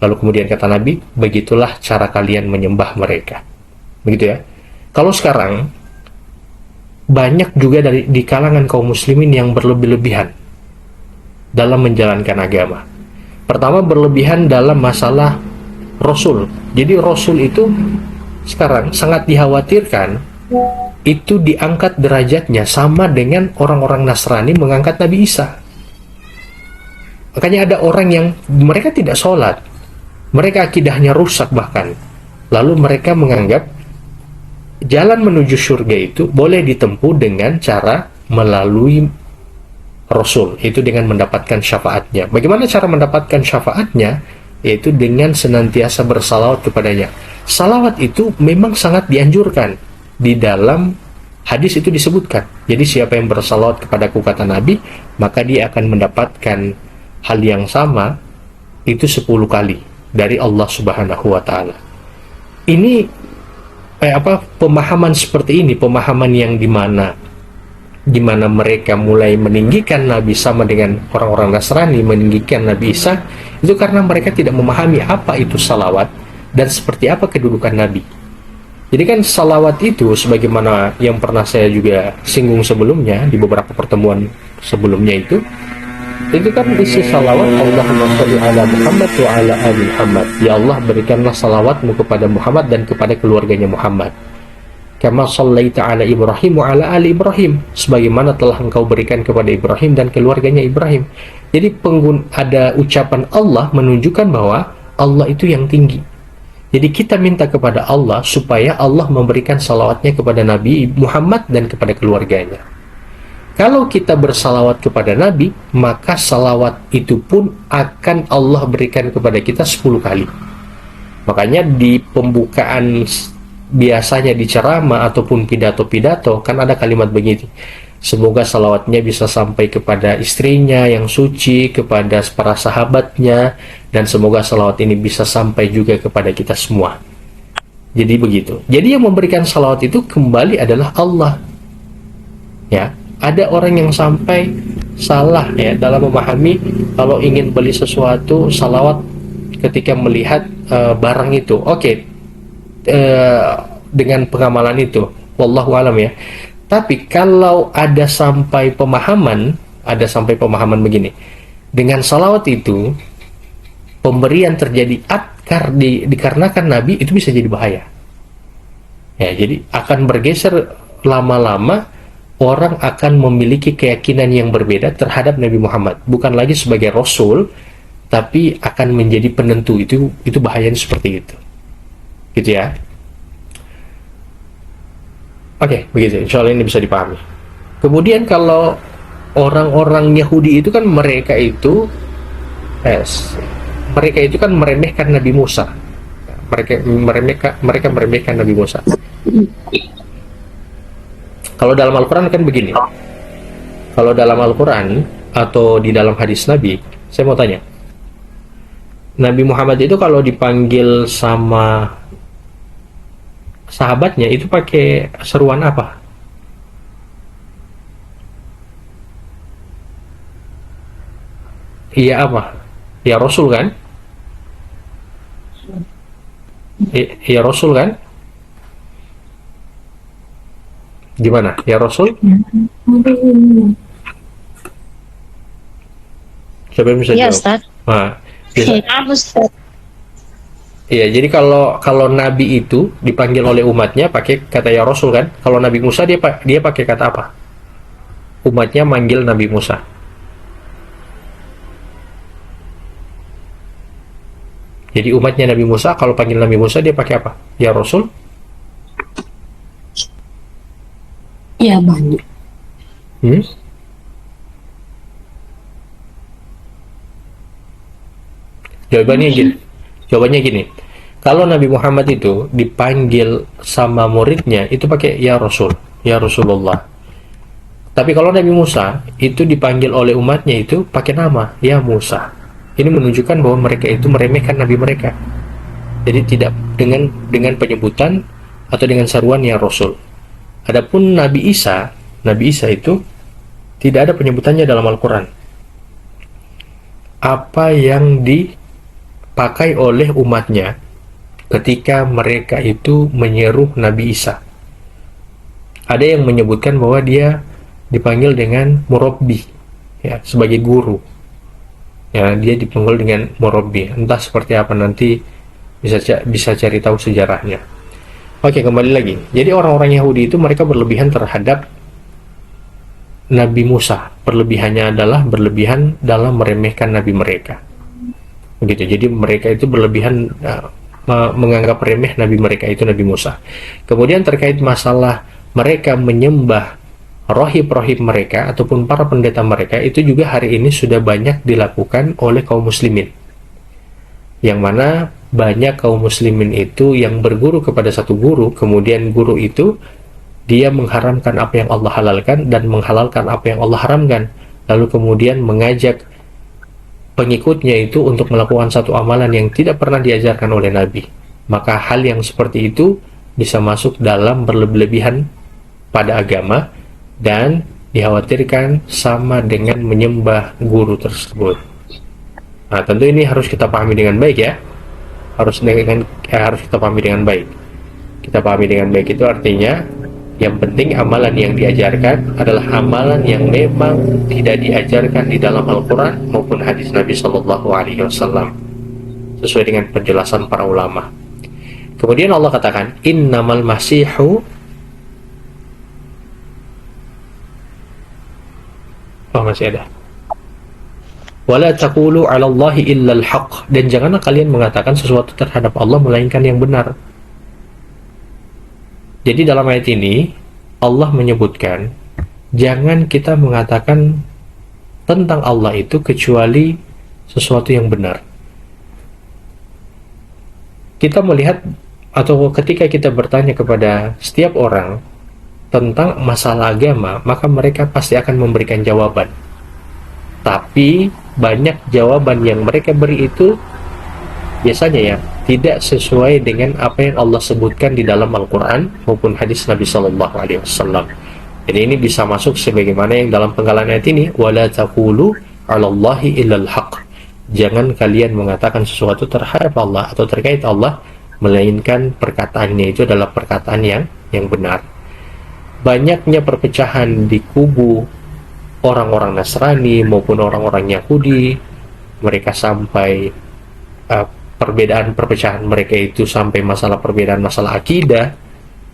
Lalu kemudian kata Nabi, begitulah cara kalian menyembah mereka. Begitu ya. Kalau sekarang banyak juga di kalangan kaum muslimin yang berlebih-lebihan dalam menjalankan agama. Pertama, berlebihan dalam masalah Rasul. Jadi Rasul itu sekarang sangat dikhawatirkan itu diangkat derajatnya sama dengan orang-orang Nasrani mengangkat Nabi Isa. Makanya ada orang yang mereka tidak sholat, mereka akidahnya rusak bahkan, lalu mereka menganggap jalan menuju surga itu boleh ditempuh dengan cara melalui Rasul, itu dengan mendapatkan syafaatnya. Bagaimana cara mendapatkan syafaatnya? Yaitu dengan senantiasa bersalawat kepadanya. Salawat itu memang sangat dianjurkan. Di dalam hadis itu disebutkan. Jadi siapa yang bersalawat kepadaku, kata Nabi, maka dia akan mendapatkan hal yang sama itu 10 kali dari Allah Subhanahu wa Ta'ala. ini pemahaman seperti ini, pemahaman yang dimana mereka mulai meninggikan Nabi sama dengan orang-orang Nasrani meninggikan Nabi Isa, itu karena mereka tidak memahami apa itu salawat dan seperti apa kedudukan Nabi. Jadi kan salawat itu, sebagaimana yang pernah saya juga singgung sebelumnya di beberapa pertemuan sebelumnya, itu kan isi salawat Allahumma sholli ala Muhammad wa ala ali Muhammad. Ya Allah, berikanlah salawatmu kepada Muhammad dan kepada keluarganya Muhammad. Kama shallaita ala Ibrahim wa ala ali Ibrahim, sebagaimana telah engkau berikan kepada Ibrahim dan keluarganya Ibrahim. Jadi ada ucapan Allah menunjukkan bahwa Allah itu yang tinggi. Jadi kita minta kepada Allah supaya Allah memberikan salawatnya kepada Nabi Muhammad dan kepada keluarganya. Kalau kita bersalawat kepada Nabi, maka salawat itu pun akan Allah berikan kepada kita 10 kali. Makanya di pembukaan biasanya di ceramah ataupun pidato-pidato kan ada kalimat begini: semoga salawatnya bisa sampai kepada istrinya yang suci, kepada para sahabatnya, dan semoga salawat ini bisa sampai juga kepada kita semua. Jadi begitu. Jadi yang memberikan salawat itu kembali adalah Allah. Ya, ada orang yang sampai salah ya dalam memahami kalau ingin beli sesuatu salawat ketika melihat barang itu. Oke. Dengan pengamalan itu, wallahu alam ya. Tapi kalau ada sampai pemahaman begini, dengan salawat itu pemberian terjadi dikarenakan Nabi, itu bisa jadi bahaya. Ya, jadi akan bergeser lama-lama, orang akan memiliki keyakinan yang berbeda terhadap Nabi Muhammad, bukan lagi sebagai Rasul, tapi akan menjadi penentu. Itu bahayanya seperti itu, gitu ya. Oke, begitu. Insya Allah ini bisa dipahami. Kemudian kalau orang-orang Yahudi itu kan mereka itu kan meremehkan Nabi Musa. Mereka meremehkan Nabi Musa. Kalau dalam Al-Quran kan begini. Kalau dalam Al-Quran atau di dalam hadis Nabi, saya mau tanya, Nabi Muhammad itu kalau dipanggil sama sahabatnya itu pakai seruan apa? Iya apa? Ya Rasul kan? Ya Rasul kan? Gimana? Ya Rasul? Siapa yang bisa Iya, jawab? Ustaz. Nah, bisa. Iya, Ustaz. Iya, jadi kalau Nabi itu dipanggil oleh umatnya pakai kata ya Rasul kan? Kalau Nabi Musa dia pakai kata apa? Umatnya manggil Nabi Musa. Jadi umatnya Nabi Musa kalau panggil Nabi Musa dia pakai apa? Ya Rasul? Iya, banyak. Jawabannya gini. Kalau Nabi Muhammad itu dipanggil sama muridnya itu pakai ya Rasul, ya Rasulullah. Tapi kalau Nabi Musa itu dipanggil oleh umatnya itu pakai nama, ya Musa. Ini menunjukkan bahwa mereka itu meremehkan Nabi mereka. Jadi tidak dengan penyebutan atau dengan seruan ya Rasul. Adapun Nabi Isa itu tidak ada penyebutannya dalam Al-Quran. Apa yang dipakai oleh umatnya ketika mereka itu menyeru Nabi Isa. Ada yang menyebutkan bahwa dia dipanggil dengan murabbi, ya, sebagai guru. Ya, dia dipanggil dengan murabbi. Entah seperti apa, nanti bisa cari tahu sejarahnya. Oke, kembali lagi. Jadi orang-orang Yahudi itu mereka berlebihan terhadap Nabi Musa. Berlebihannya adalah berlebihan dalam meremehkan Nabi mereka. Begitu. Jadi mereka itu berlebihan menganggap remeh Nabi mereka itu Nabi Musa. Kemudian terkait masalah mereka menyembah rohib-rohib mereka ataupun para pendeta mereka, itu juga hari ini sudah banyak dilakukan oleh kaum muslimin, yang mana banyak kaum muslimin itu yang berguru kepada satu guru, kemudian guru itu dia mengharamkan apa yang Allah halalkan dan menghalalkan apa yang Allah haramkan, lalu kemudian mengajak pengikutnya itu untuk melakukan satu amalan yang tidak pernah diajarkan oleh Nabi. maka hal yang seperti itu bisa masuk dalam berlebihan pada agama dan dikhawatirkan sama dengan menyembah guru tersebut. Nah, tentu ini harus kita pahami dengan baik ya. Harus kita pahami dengan baik. Kita pahami dengan baik itu artinya yang penting amalan yang diajarkan adalah amalan yang memang tidak diajarkan di dalam Al-Quran maupun hadis Nabi Shallallahu Alaihi Wasallam sesuai dengan penjelasan para ulama. Kemudian Allah katakan, innamal masihu masih ada. Wala taqulu 'ala Allahi illa al-haq, dan janganlah kalian mengatakan sesuatu terhadap Allah melainkan yang benar. Jadi dalam ayat ini Allah menyebutkan jangan kita mengatakan tentang Allah itu kecuali sesuatu yang benar. Kita melihat atau ketika kita bertanya kepada setiap orang tentang masalah agama, maka mereka pasti akan memberikan jawaban. Tapi banyak jawaban yang mereka beri itu biasanya ya tidak sesuai dengan apa yang Allah sebutkan di dalam Al-Quran maupun hadis Nabi Sallallahu Alaihi Wasallam. Jadi ini bisa masuk sebagaimana yang dalam penggalan ayat ini, wala taqulu 'ala Allahi illal haq. Jangan kalian mengatakan sesuatu terhadap Allah atau terkait Allah melainkan perkataannya itu adalah perkataan yang benar. Banyaknya perpecahan di kubu orang-orang Nasrani maupun orang-orang Yahudi, mereka sampai perpecahan mereka itu sampai perbedaan masalah akidah.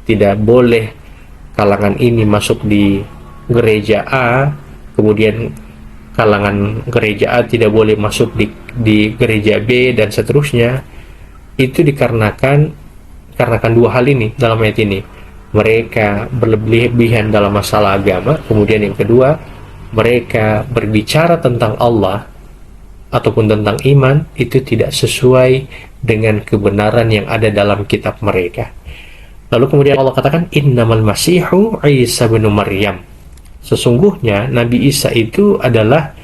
Tidak boleh kalangan ini masuk di gereja A, kemudian kalangan gereja A tidak boleh masuk di gereja B, dan seterusnya. Itu dikarenakan dua hal ini dalam ayat ini. Mereka berlebihan dalam masalah agama, kemudian yang kedua, mereka berbicara tentang Allah ataupun tentang iman itu tidak sesuai dengan kebenaran yang ada dalam kitab mereka. Lalu kemudian Allah katakan, innamal masihu Isa bin Maryam. Sesungguhnya Nabi Isa itu adalah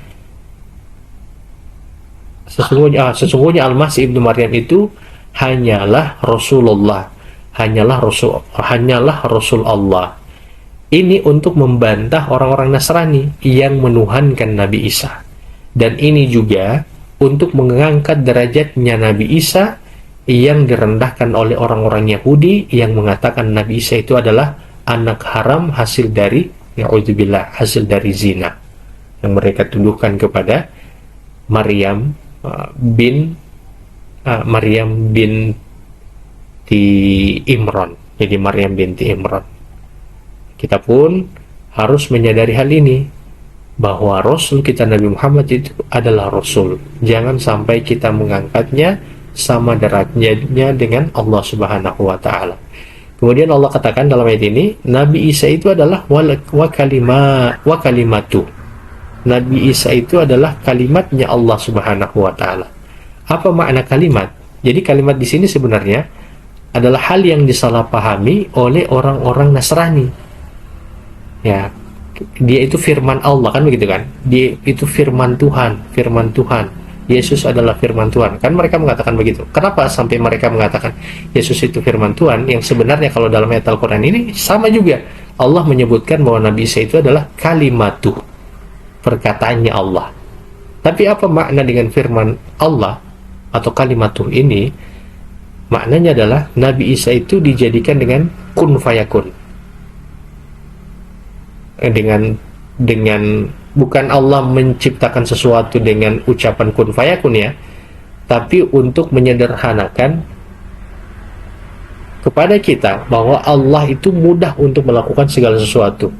sesungguhnya Al-Masih ibnu Maryam itu hanyalah Rasulullah, hanyalah Rasul Allah. Ini untuk membantah orang-orang Nasrani yang menuhankan Nabi Isa. Dan ini juga untuk mengangkat derajatnya Nabi Isa yang direndahkan oleh orang-orang Yahudi yang mengatakan Nabi Isa itu adalah anak haram hasil dari na'udzubillah, hasil dari zina yang mereka tuduhkan kepada Maryam binti Imran. Jadi Maryam binti Imran. Kita pun harus menyadari hal ini, bahwa Rasul kita Nabi Muhammad itu adalah Rasul. Jangan sampai kita mengangkatnya sama derajatnya dengan Allah Subhanahu wa Ta'ala. Kemudian Allah katakan dalam ayat ini, Nabi Isa itu adalah wa kalimatu. Nabi Isa itu adalah kalimatnya Allah Subhanahu wa Ta'ala. Apa makna kalimat? Jadi kalimat di sini sebenarnya adalah hal yang disalahpahami oleh orang-orang Nasrani. Ya, dia itu firman Allah, kan begitu kan? Dia itu firman Tuhan. Yesus adalah firman Tuhan. Kan mereka mengatakan begitu. Kenapa sampai mereka mengatakan Yesus itu firman Tuhan? Yang sebenarnya kalau dalam ayat Al-Quran ini sama juga. Allah menyebutkan bahwa Nabi Isa itu adalah kalimatuh, perkataannya Allah. Tapi apa makna dengan firman Allah atau kalimatuh ini? Maknanya adalah Nabi Isa itu dijadikan dengan kun fayakun. Dengan bukan Allah menciptakan sesuatu dengan ucapan kun fayakun ya, tapi untuk menyederhanakan kepada kita bahwa Allah itu mudah untuk melakukan segala sesuatu.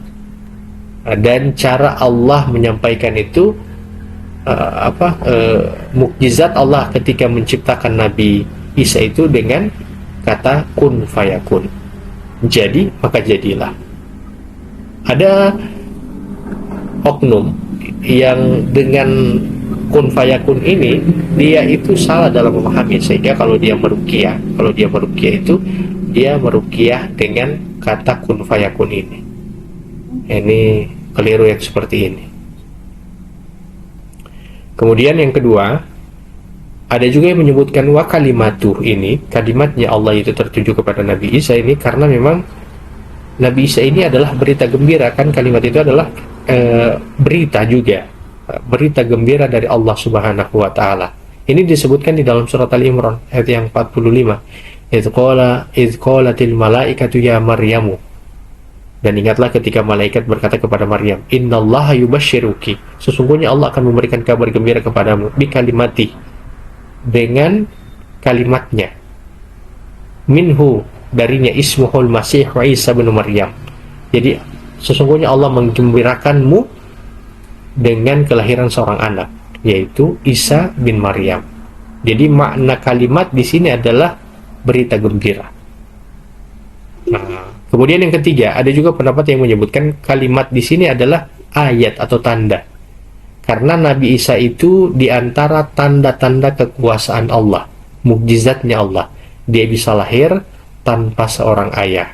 Dan cara Allah menyampaikan itu mukjizat Allah ketika menciptakan Nabi Isa itu dengan kata kun fayakun. Jadi, maka jadilah. Ada oknum yang dengan kun fayakun ini dia itu salah dalam memahami, sehingga kalau dia meruqyah itu dia meruqyah dengan kata kun fayakun ini. Ini keliru yang seperti ini. Kemudian yang kedua, Ada juga yang menyebutkan wa kalimatuh, ini kalimatnya Allah itu tertuju kepada Nabi Isa ini karena memang Nabi Isa ini adalah berita gembira, kan kalimat itu adalah berita juga, berita gembira dari Allah Subhanahu wa taala. Ini disebutkan di dalam surat Al-Imran ayat yang 45. Idz qalatil malaikatu ya Maryamu. Dan ingatlah ketika malaikat berkata kepada Maryam, innallaha yubashshiruki, sesungguhnya Allah akan memberikan kabar gembira kepadamu bi kalimati, dengan kalimatnya, minhu, darinya, ismuhul masih wa Isa bin Maryam. Jadi sesungguhnya Allah menggembirakanmu dengan kelahiran seorang anak, yaitu Isa bin Maryam. Jadi makna kalimat di sini adalah berita gembira. Nah, kemudian yang ketiga, ada juga pendapat yang menyebutkan kalimat di sini adalah ayat atau tanda. Karena Nabi Isa itu diantara tanda-tanda kekuasaan Allah, mukjizatnya Allah. Dia bisa lahir tanpa seorang ayah,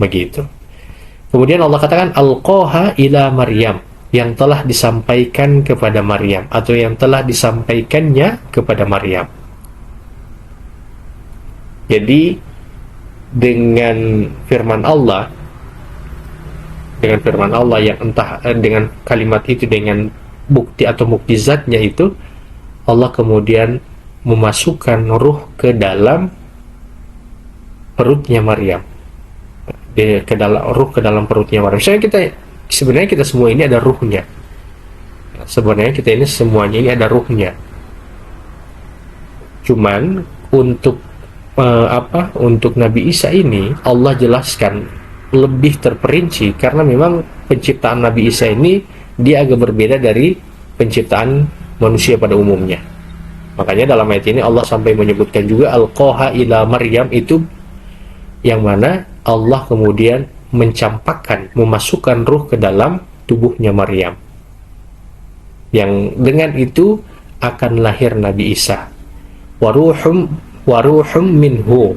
begitu. Kemudian Allah katakan alqaha ila Maryam, yang telah disampaikan kepada Maryam, atau yang telah disampaikannya kepada Maryam. Jadi dengan firman Allah yang entah dengan kalimat itu, dengan bukti atau mukjizatnya itu, Allah kemudian memasukkan ruh ke dalam perutnya Maryam, ruh ke dalam perutnya Maryam. Sebenarnya kita semua ini ada ruhnya. Sebenarnya kita ini semuanya ini ada ruhnya. Cuman untuk untuk Nabi Isa ini Allah jelaskan lebih terperinci karena memang penciptaan Nabi Isa ini dia agak berbeda dari penciptaan manusia pada umumnya. Makanya dalam ayat ini Allah sampai menyebutkan juga alqaha ila Maryam, itu yang mana Allah kemudian mencampakkan, memasukkan ruh ke dalam tubuhnya Maryam, yang dengan itu akan lahir Nabi Isa. Waruhum minhu,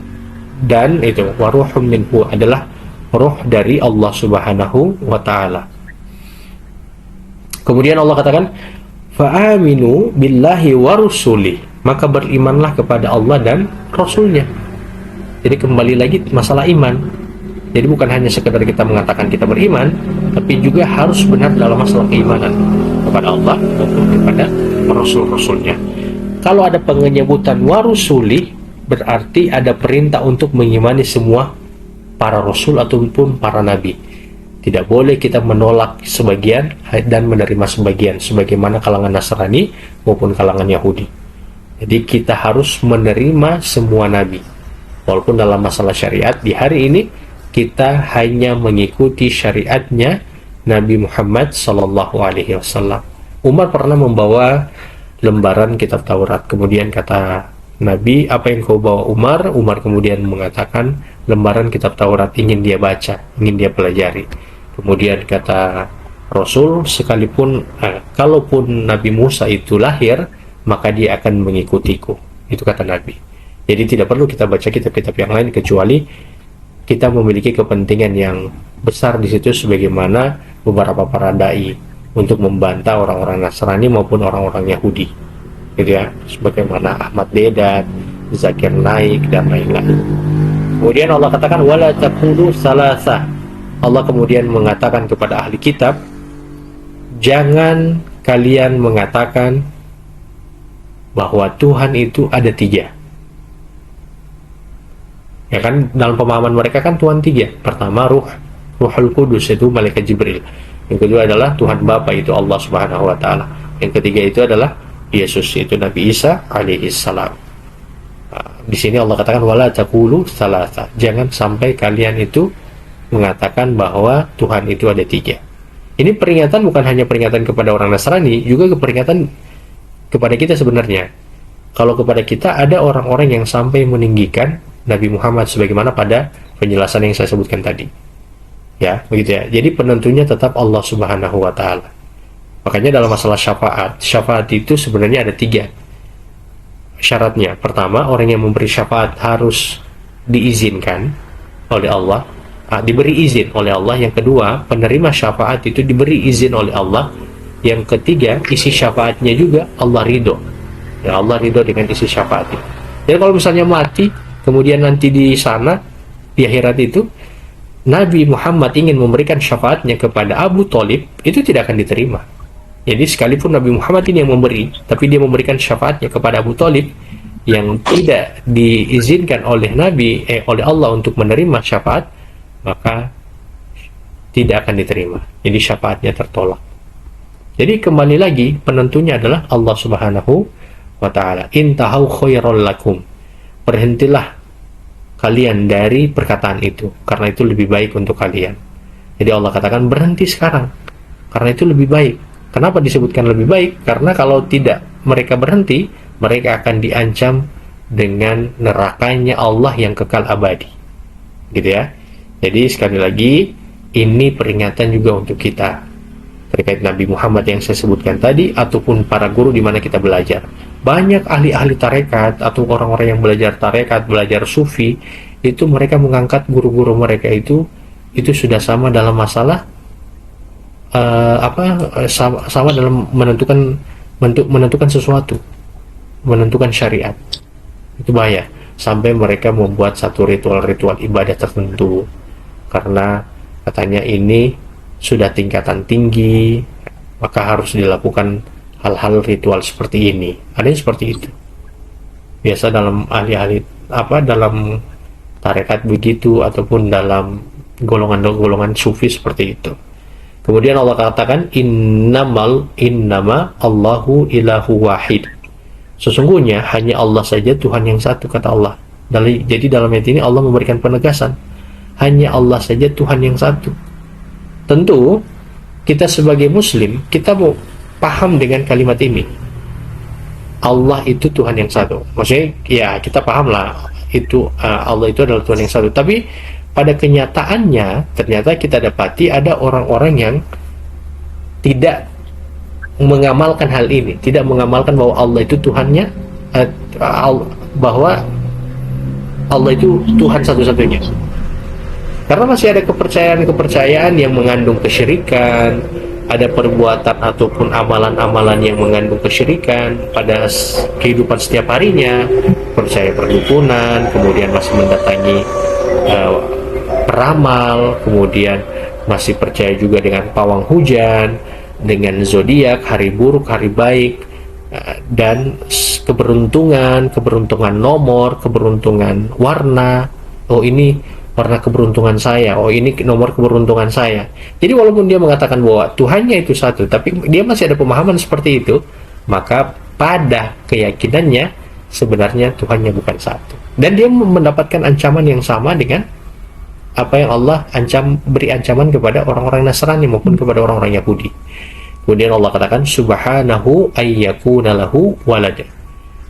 dan itu waruhum minhu adalah ruh dari Allah Subhanahu wa ta'ala. Kemudian Allah katakan fa'aminu billahi wa rusulih, maka berimanlah kepada Allah dan Rasulnya. Jadi kembali lagi masalah iman. Jadi bukan hanya sekedar kita mengatakan kita beriman, tapi juga harus benar dalam masalah keimanan kepada Allah maupun kepada Rasul-Rasulnya. Kalau ada penyebutan wa rusulih, berarti ada perintah untuk mengimani semua para Rasul ataupun para Nabi. Tidak boleh kita menolak sebagian dan menerima sebagian, sebagaimana kalangan Nasrani maupun kalangan Yahudi. Jadi kita harus menerima semua nabi. Walaupun dalam masalah syariat di hari ini kita hanya mengikuti syariatnya Nabi Muhammad SAW. Umar pernah membawa lembaran kitab Taurat. Kemudian kata Nabi, apa yang kau bawa Umar? Umar kemudian mengatakan lembaran kitab Taurat, ingin dia baca, ingin dia pelajari. Kemudian kata Rasul, sekalipun kalaupun Nabi Musa itu lahir, maka dia akan mengikutiku. Itu kata Nabi. Jadi tidak perlu kita baca kitab-kitab yang lain kecuali kita memiliki kepentingan yang besar di situ, sebagaimana beberapa para dai untuk membantah orang-orang Nasrani maupun orang-orang Yahudi, gitu ya, sebagaimana Ahmad Dedat, Zakir Naik dan lain-lain. Kemudian Allah katakan wala taqulu salasa. Allah kemudian mengatakan kepada ahli kitab, jangan kalian mengatakan bahwa Tuhan itu ada tiga. Ya kan, dalam pemahaman mereka kan Tuhan tiga. Pertama Ruhul Kudus, itu malaikat Jibril. Yang kedua adalah Tuhan Bapa, itu Allah Subhanahu wa ta'ala. Yang ketiga itu adalah Yesus, itu Nabi Isa alaihissalam. Di sini Allah katakan wala taqulu salasa. Jangan sampai kalian itu mengatakan bahwa Tuhan itu ada tiga. Ini peringatan bukan hanya peringatan kepada orang Nasrani, juga peringatan kepada kita sebenarnya. Kalau kepada kita ada orang-orang yang sampai meninggikan Nabi Muhammad sebagaimana pada penjelasan yang saya sebutkan tadi. Ya, begitu ya. Jadi penentunya tetap Allah Subhanahu wa ta'ala. Makanya dalam masalah syafaat itu sebenarnya ada tiga syaratnya. Pertama, orang yang memberi syafaat harus diizinkan oleh Allah, diberi izin oleh Allah. Yang kedua, penerima syafaat itu diberi izin oleh Allah. Yang ketiga, isi syafaatnya juga Allah ridho. Ya, Allah ridho dengan isi syafaat itu. Jadi kalau misalnya mati, kemudian nanti di sana, di akhirat itu, Nabi Muhammad ingin memberikan syafaatnya kepada Abu Thalib, itu tidak akan diterima. Jadi sekalipun Nabi Muhammad ini yang memberi, tapi dia memberikan syafaatnya kepada Abu Thalib, yang tidak diizinkan oleh oleh Allah untuk menerima syafaat, maka tidak akan diterima. Jadi syafaatnya tertolak. Jadi kembali lagi, penentunya adalah Allah Subhanahu wa ta'ala. Intahau khairul lakum. Berhentilah kalian dari perkataan itu, karena itu lebih baik untuk kalian. Jadi Allah katakan berhenti sekarang, karena itu lebih baik. Kenapa disebutkan lebih baik? Karena kalau tidak mereka berhenti, mereka akan diancam dengan nerakanya Allah yang kekal abadi. Gitu ya. Jadi sekali lagi, ini peringatan juga untuk kita terkait Nabi Muhammad yang saya sebutkan tadi, ataupun para guru di mana kita belajar. Banyak ahli-ahli tarekat atau orang-orang yang belajar tarekat, belajar sufi, itu mereka mengangkat guru-guru mereka itu sudah sama dalam masalah sama dalam menentukan sesuatu, menentukan syariat. Itu bahaya, sampai mereka membuat satu ritual-ritual ibadah tertentu karena katanya ini sudah tingkatan tinggi, maka harus dilakukan hal-hal ritual seperti ini. Ada yang seperti itu. Biasa dalam ahli-ahli dalam tarekat begitu, ataupun dalam golongan-golongan sufi seperti itu. Kemudian Allah katakan innama Allahu ilahu wahid. Sesungguhnya hanya Allah saja Tuhan yang satu, kata Allah. Jadi dalam ayat ini Allah memberikan penegasan, hanya Allah saja Tuhan yang satu. Tentu kita sebagai muslim, kita mau paham dengan kalimat ini, Allah itu Tuhan yang satu. Maksudnya ya kita paham lah, itu Allah itu adalah Tuhan yang satu. Tapi pada kenyataannya ternyata kita dapati ada orang-orang yang tidak mengamalkan hal ini, tidak mengamalkan bahwa Allah itu Tuhannya, bahwa Allah itu Tuhan satu-satunya. Karena masih ada kepercayaan-kepercayaan yang mengandung kesyirikan, ada perbuatan ataupun amalan-amalan yang mengandung kesyirikan pada kehidupan setiap harinya, percaya perdukunan, kemudian masih mendatangi peramal, kemudian masih percaya juga dengan pawang hujan, dengan zodiak, hari buruk, hari baik, dan keberuntungan nomor, keberuntungan warna. Oh, ini warna keberuntungan saya, oh ini nomor keberuntungan saya. Jadi walaupun dia mengatakan bahwa Tuhannya itu satu, tapi dia masih ada pemahaman seperti itu, maka pada keyakinannya sebenarnya Tuhannya bukan satu. Dan dia mendapatkan ancaman yang sama dengan apa yang Allah beri ancaman kepada orang-orang Nasrani maupun kepada orang-orang Yahudi. Kemudian Allah katakan subhanahu ayyakuna lahu walada.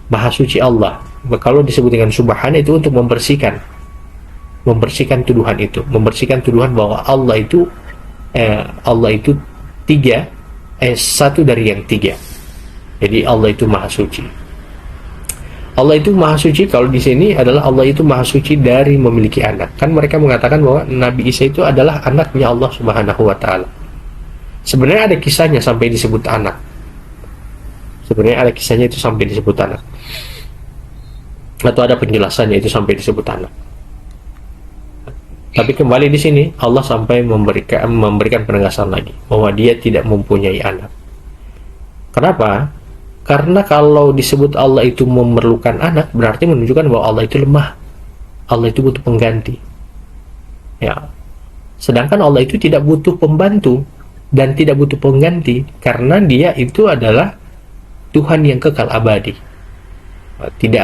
Maha suci Allah. Kalau disebut dengan subhana itu untuk membersihkan tuduhan itu, membersihkan tuduhan bahwa Allah itu satu dari yang tiga. Jadi Allah itu maha suci. Allah itu maha suci, kalau di sini adalah Allah itu maha suci dari memiliki anak. Kan mereka mengatakan bahwa Nabi Isa itu adalah anaknya Allah Subhanahu wa ta'ala. Sebenarnya ada kisahnya sampai disebut anak. Atau ada penjelasannya itu sampai disebut anak. Tapi kembali di sini Allah sampai memberikan penegasan lagi bahwa dia tidak mempunyai anak. Kenapa? Karena kalau disebut Allah itu memerlukan anak, berarti menunjukkan bahwa Allah itu lemah. Allah itu butuh pengganti. Ya. Sedangkan Allah itu tidak butuh pembantu dan tidak butuh pengganti, karena dia itu adalah Tuhan yang kekal abadi. Tidak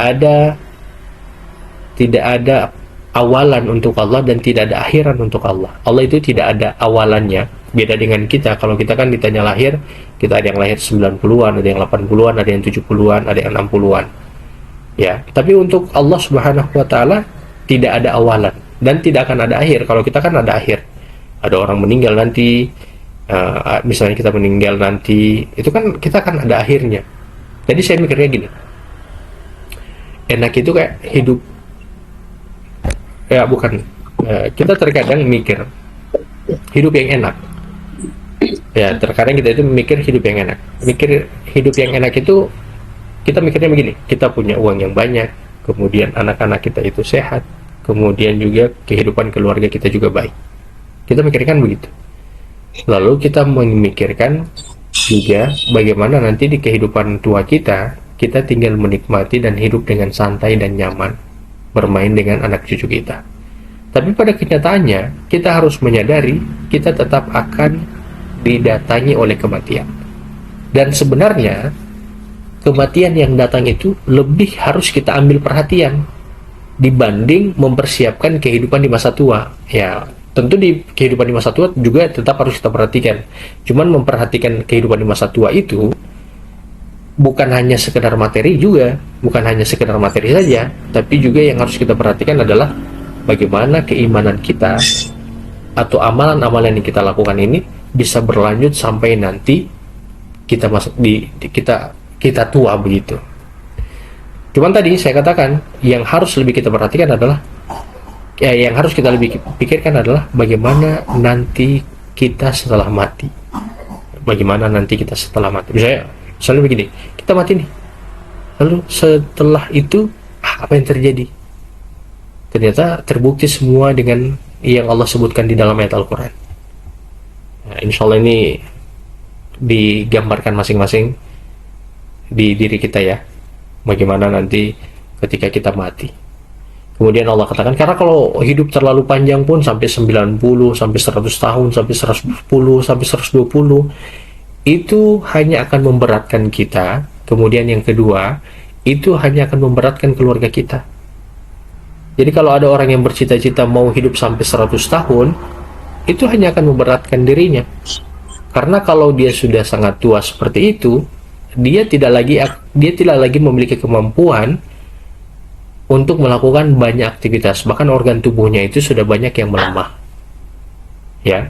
ada awalan untuk Allah dan tidak ada akhiran untuk Allah. Allah itu tidak ada awalannya. Beda dengan kita, kalau kita kan ditanya lahir, kita ada yang lahir 90-an, ada yang 80-an, ada yang 70-an, ada yang 60-an. Ya, tapi untuk Allah Subhanahu wa taala tidak ada awalan dan tidak akan ada akhir. Kalau kita kan ada akhir. Ada orang meninggal nanti, misalnya kita meninggal nanti, itu kan kita kan ada akhirnya. Jadi saya mikirnya gini. Enak itu kayak hidup. Ya bukan, kita terkadang mikir hidup yang enak. Ya terkadang kita itu mikir hidup yang enak. Mikir hidup yang enak itu Kita mikirnya begini, kita punya uang yang banyak, kemudian anak-anak kita itu sehat, kemudian juga kehidupan keluarga kita juga baik. Kita mikirkan begitu. Lalu kita memikirkan juga bagaimana nanti di kehidupan tua kita tinggal menikmati dan hidup dengan santai dan nyaman, bermain dengan anak cucu kita. Tapi pada kenyataannya, kita harus menyadari kita tetap akan didatangi oleh kematian. Dan sebenarnya, kematian yang datang itu lebih harus kita ambil perhatian dibanding mempersiapkan kehidupan di masa tua. Ya, tentu di kehidupan di masa tua juga tetap harus kita perhatikan. Cuman memperhatikan kehidupan di masa tua itu bukan hanya sekedar materi juga, bukan hanya sekedar materi saja, tapi juga yang harus kita perhatikan adalah bagaimana keimanan kita atau amalan-amalan yang kita lakukan ini bisa berlanjut sampai nanti kita masuk kita tua begitu. Cuman tadi saya katakan yang harus lebih kita perhatikan adalah yang harus kita lebih pikirkan adalah bagaimana nanti kita setelah mati. Bagaimana nanti kita setelah mati. Misalnya begini, kita mati nih. Lalu setelah itu apa yang terjadi? Ternyata terbukti semua dengan yang Allah sebutkan di dalam ayat Al-Quran. Nah, insya Allah ini digambarkan masing-masing di diri kita ya, bagaimana nanti ketika kita mati. Kemudian Allah katakan, karena kalau hidup terlalu panjang pun sampai 90, sampai 100 tahun, sampai 110, sampai 120, itu hanya akan memberatkan kita. Kemudian yang kedua, itu hanya akan memberatkan keluarga kita. Jadi kalau ada orang yang bercita-cita mau hidup sampai 100 tahun, itu hanya akan memberatkan dirinya. Karena kalau dia sudah sangat tua seperti itu, dia tidak lagi memiliki kemampuan untuk melakukan banyak aktivitas. Bahkan organ tubuhnya itu sudah banyak yang melemah. Ya.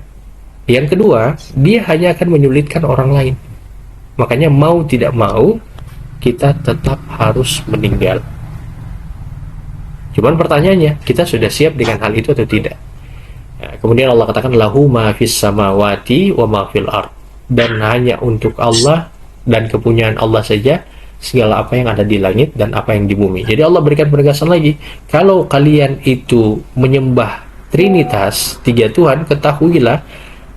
Yang kedua, dia hanya akan menyulitkan orang lain. Makanya mau tidak mau, kita tetap harus meninggal. Cuman pertanyaannya, kita sudah siap dengan hal itu atau tidak? Nah, kemudian Allah katakan, lahu ma fis samawati wa ma fil ard. Dan hanya untuk Allah dan kepunyaan Allah saja segala apa yang ada di langit dan apa yang di bumi. Jadi Allah berikan penegasan lagi, kalau kalian itu menyembah Trinitas, tiga Tuhan, ketahuilah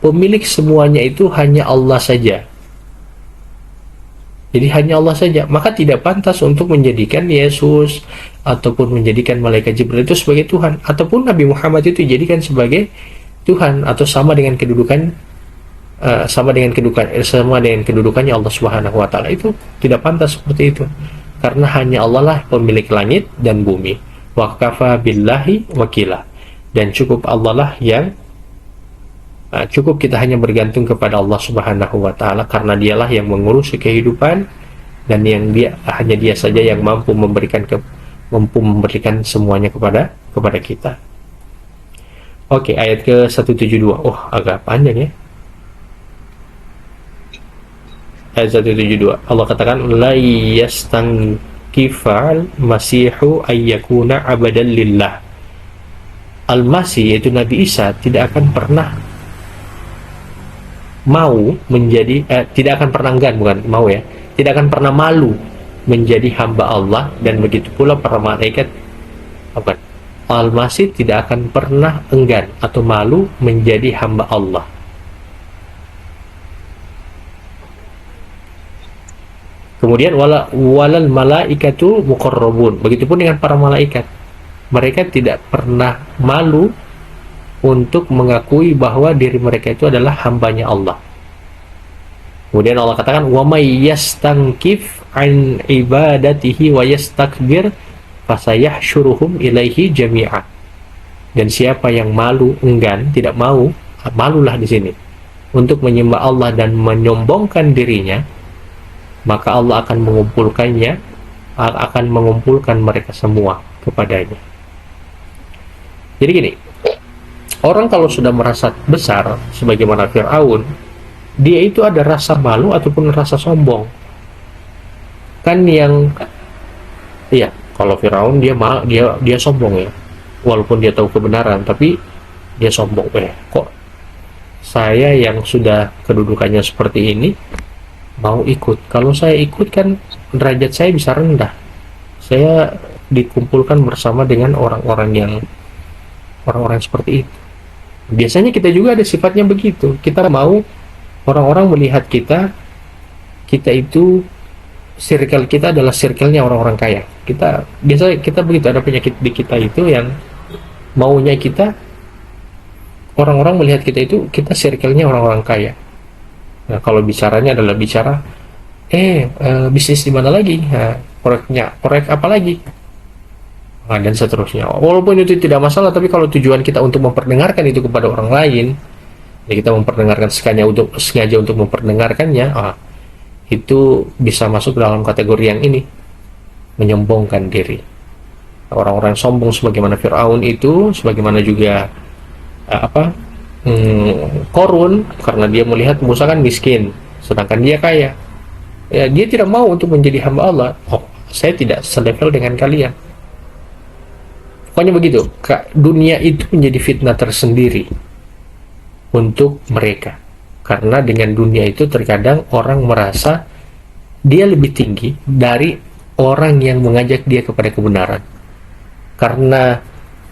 pemilik semuanya itu hanya Allah saja. Jadi hanya Allah saja. Maka tidak pantas untuk menjadikan Yesus ataupun menjadikan malaikat Jibril itu sebagai Tuhan, ataupun Nabi Muhammad itu dijadikan sebagai Tuhan atau sama dengan kedudukannya Allah Subhanahu wa taala. Itu tidak pantas seperti itu. Karena hanya Allah lah pemilik langit dan bumi. Wa kafa billahi wakila. Dan cukup Allah lah yang cukup kita hanya bergantung kepada Allah Subhanahu wa taala, karena dialah yang mengurusi kehidupan dan hanya dia saja yang mampu memberikan semuanya kepada kita. Oke, ayat ke 172. Oh, agak panjang ya. Ayat 172. Allah katakan, la yastankifal masihu ayyakuna abadan lillah. Al-Masih, yaitu Nabi Isa, tidak akan pernah tidak akan pernah tidak akan pernah malu menjadi hamba Allah, dan begitu pula para malaikat. Al-Masih tidak akan pernah enggan atau malu menjadi hamba Allah. Kemudian walal malaikatu muqarrabun, begitupun dengan para malaikat, mereka tidak pernah malu untuk mengakui bahwa diri mereka itu adalah hambanya Allah. Kemudian Allah katakan, wa may yastankif an ibadatihi wa yastakbir fasayahsyuruhum ilaihi jami'a. Dan siapa yang malu, enggan, tidak mau, malulah di sini, untuk menyembah Allah dan menyombongkan dirinya, maka Allah akan mengumpulkan mereka semua kepadanya. Jadi gini, orang kalau sudah merasa besar, sebagaimana Fir'aun, dia itu ada rasa malu ataupun rasa sombong. Kan kalau Fir'aun dia sombong ya, walaupun dia tahu kebenaran, tapi dia sombong. Kok saya yang sudah kedudukannya seperti ini mau ikut? Kalau saya ikut kan derajat saya bisa rendah. Saya dikumpulkan bersama dengan orang-orang seperti itu. Biasanya kita juga ada sifatnya begitu. Kita mau orang-orang melihat kita itu, circle kita adalah circle-nya orang-orang kaya. Kita begitu, ada penyakit di kita itu yang maunya kita orang-orang melihat kita circle-nya orang-orang kaya. Nah, kalau bicaranya adalah bicara bisnis di mana lagi? Nah, proyek apa lagi? Nah, dan seterusnya. Walaupun itu tidak masalah, tapi kalau tujuan kita untuk memperdengarkan itu kepada orang lain, ya kita memperdengarkan sengaja untuk memperdengarkannya, itu bisa masuk dalam kategori yang ini, menyombongkan diri. Orang-orang sombong sebagaimana Fir'aun itu, sebagaimana juga Korun, karena dia melihat Musa kan miskin, sedangkan dia kaya. Ya, dia tidak mau untuk menjadi hamba Allah. Saya tidak selevel dengan kalian. Pokoknya begitu. Dunia itu menjadi fitnah tersendiri untuk mereka. Karena dengan dunia itu terkadang orang merasa dia lebih tinggi dari orang yang mengajak dia kepada kebenaran. Karena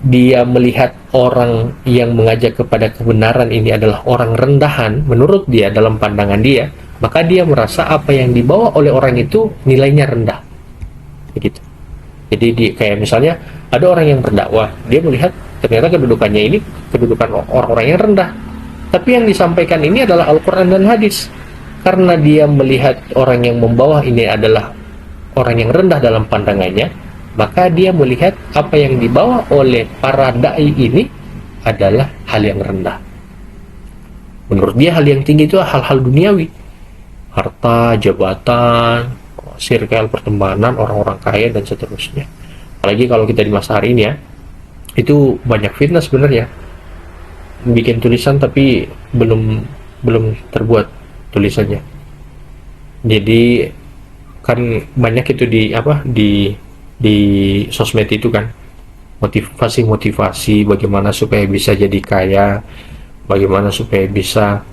dia melihat orang yang mengajak kepada kebenaran ini adalah orang rendahan menurut dia dalam pandangan dia, maka dia merasa apa yang dibawa oleh orang itu nilainya rendah. Begitu. Jadi kayak misalnya ada orang yang berdakwah, dia melihat ternyata kedudukannya ini kedudukan orang-orang yang rendah. Tapi yang disampaikan ini adalah Al-Quran dan hadis. Karena dia melihat orang yang membawa ini adalah orang yang rendah dalam pandangannya, maka dia melihat apa yang dibawa oleh para da'i ini adalah hal yang rendah. Menurut dia hal yang tinggi itu hal-hal duniawi, harta, jabatan, circle pertemanan, orang-orang kaya dan seterusnya. Apalagi kalau kita di masa hari ini ya, itu banyak fitnah sebenarnya. Bikin tulisan tapi belum terbuat tulisannya. Jadi kan banyak itu di sosmed itu kan, motivasi bagaimana supaya bisa jadi kaya, bagaimana supaya bisa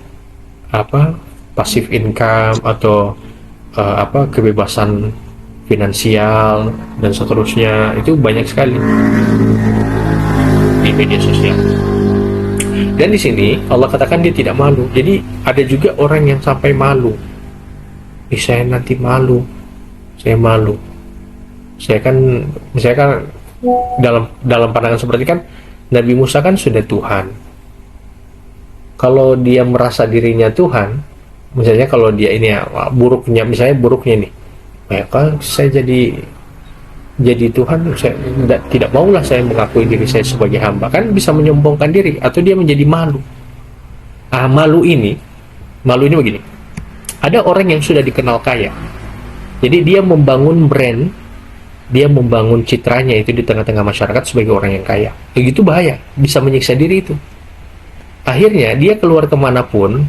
passive income atau kebebasan finansial dan seterusnya. Itu banyak sekali di media sosial. Dan di sini Allah katakan dia tidak malu. Jadi ada juga orang yang sampai malu. Saya nanti malu. Saya malu. Saya kan dalam pandangan seperti kan Nabi Musa kan sudah Tuhan. Kalau dia merasa dirinya Tuhan, misalnya kalau dia ini ya buruknya nih, maka saya jadi Tuhan, saya tidak maulah saya mengakui diri saya sebagai hamba, kan bisa menyombongkan diri, atau dia menjadi malu. Malu ini begini, ada orang yang sudah dikenal kaya, jadi dia membangun brand, dia membangun citranya itu di tengah-tengah masyarakat sebagai orang yang kaya. Begitu bahaya, bisa menyiksa diri itu. Akhirnya dia keluar kemanapun,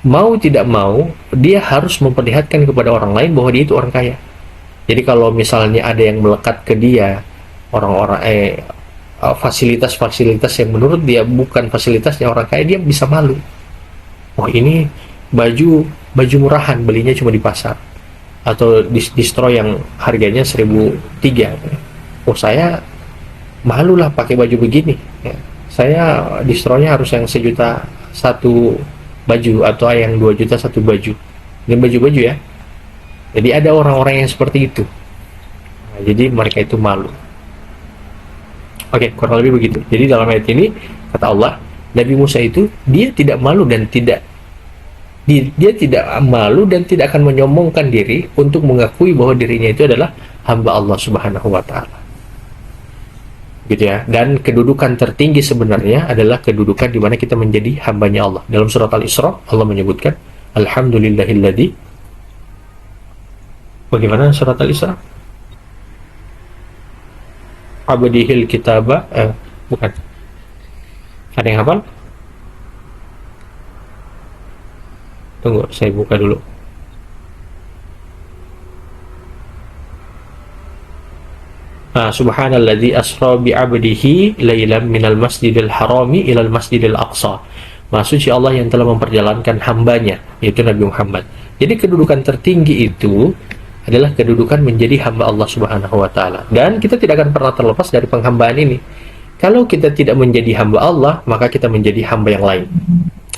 mau tidak mau, dia harus memperlihatkan kepada orang lain bahwa dia itu orang kaya. Jadi kalau misalnya ada yang melekat ke dia, orang-orang fasilitas-fasilitas yang menurut dia bukan fasilitasnya orang kaya, dia bisa malu. Oh, ini baju murahan, belinya cuma di pasar, atau distro yang harganya 1.003. Oh, saya malulah pakai baju begini. Ya, saya distronya harus yang 1 juta satu baju, atau yang 2 juta satu baju. Ini baju-baju ya. Jadi ada orang-orang yang seperti itu. Nah, jadi mereka itu malu. Oke, kurang lebih begitu. Jadi dalam ayat ini kata Allah, Nabi Musa itu dia tidak malu dan tidak akan menyombongkan diri untuk mengakui bahwa dirinya itu adalah hamba Allah Subhanahu wa taala. Gitu ya. Dan kedudukan tertinggi sebenarnya adalah kedudukan di mana kita menjadi hambanya Allah. Dalam surat Al-Isra Allah menyebutkan alhamdulillahilladzi. Bagaimana surat Al-Isra? Abdihil kitaba, bukan. Ada yang hafal? Tunggu, saya buka dulu. Subhanalladzi asra bi 'abdihi lailan minal masjidil harami ilal masjidil aqsa. Maha suci Allah yang telah memperjalankan hambanya, yaitu Nabi Muhammad. Jadi kedudukan tertinggi itu adalah kedudukan menjadi hamba Allah Subhanahu wa taala. Dan kita tidak akan pernah terlepas dari penghambaan ini. Kalau kita tidak menjadi hamba Allah, maka kita menjadi hamba yang lain.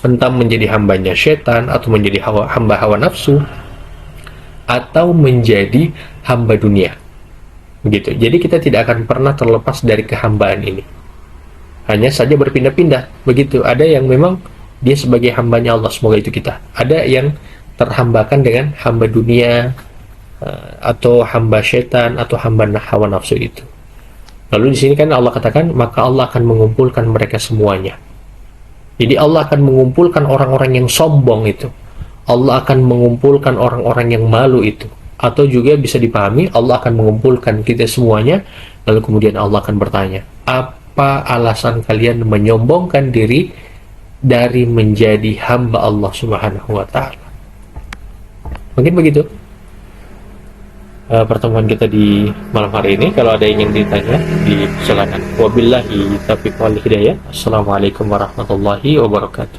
Entah menjadi hambanya setan, atau menjadi hamba hawa nafsu, atau menjadi hamba dunia. Begitu. Jadi kita tidak akan pernah terlepas dari kehambaan ini. Hanya saja berpindah-pindah. Begitu. Ada yang memang dia sebagai hambanya Allah, semoga itu kita. Ada yang terhambakan dengan hamba dunia, atau hamba setan, atau hamba hawa nafsu itu. Lalu di sini kan Allah katakan, maka Allah akan mengumpulkan mereka semuanya. Jadi Allah akan mengumpulkan orang-orang yang sombong itu. Allah akan mengumpulkan orang-orang yang malu itu. Atau juga bisa dipahami, Allah akan mengumpulkan kita semuanya, lalu kemudian Allah akan bertanya, apa alasan kalian menyombongkan diri dari menjadi hamba Allah Subhanahu wa ta'ala? Mungkin begitu pertemuan kita di malam hari ini. Kalau ada yang ingin ditanya, silakan. Wabillahi taufiq wal hidayah. Assalamualaikum warahmatullahi wabarakatuh.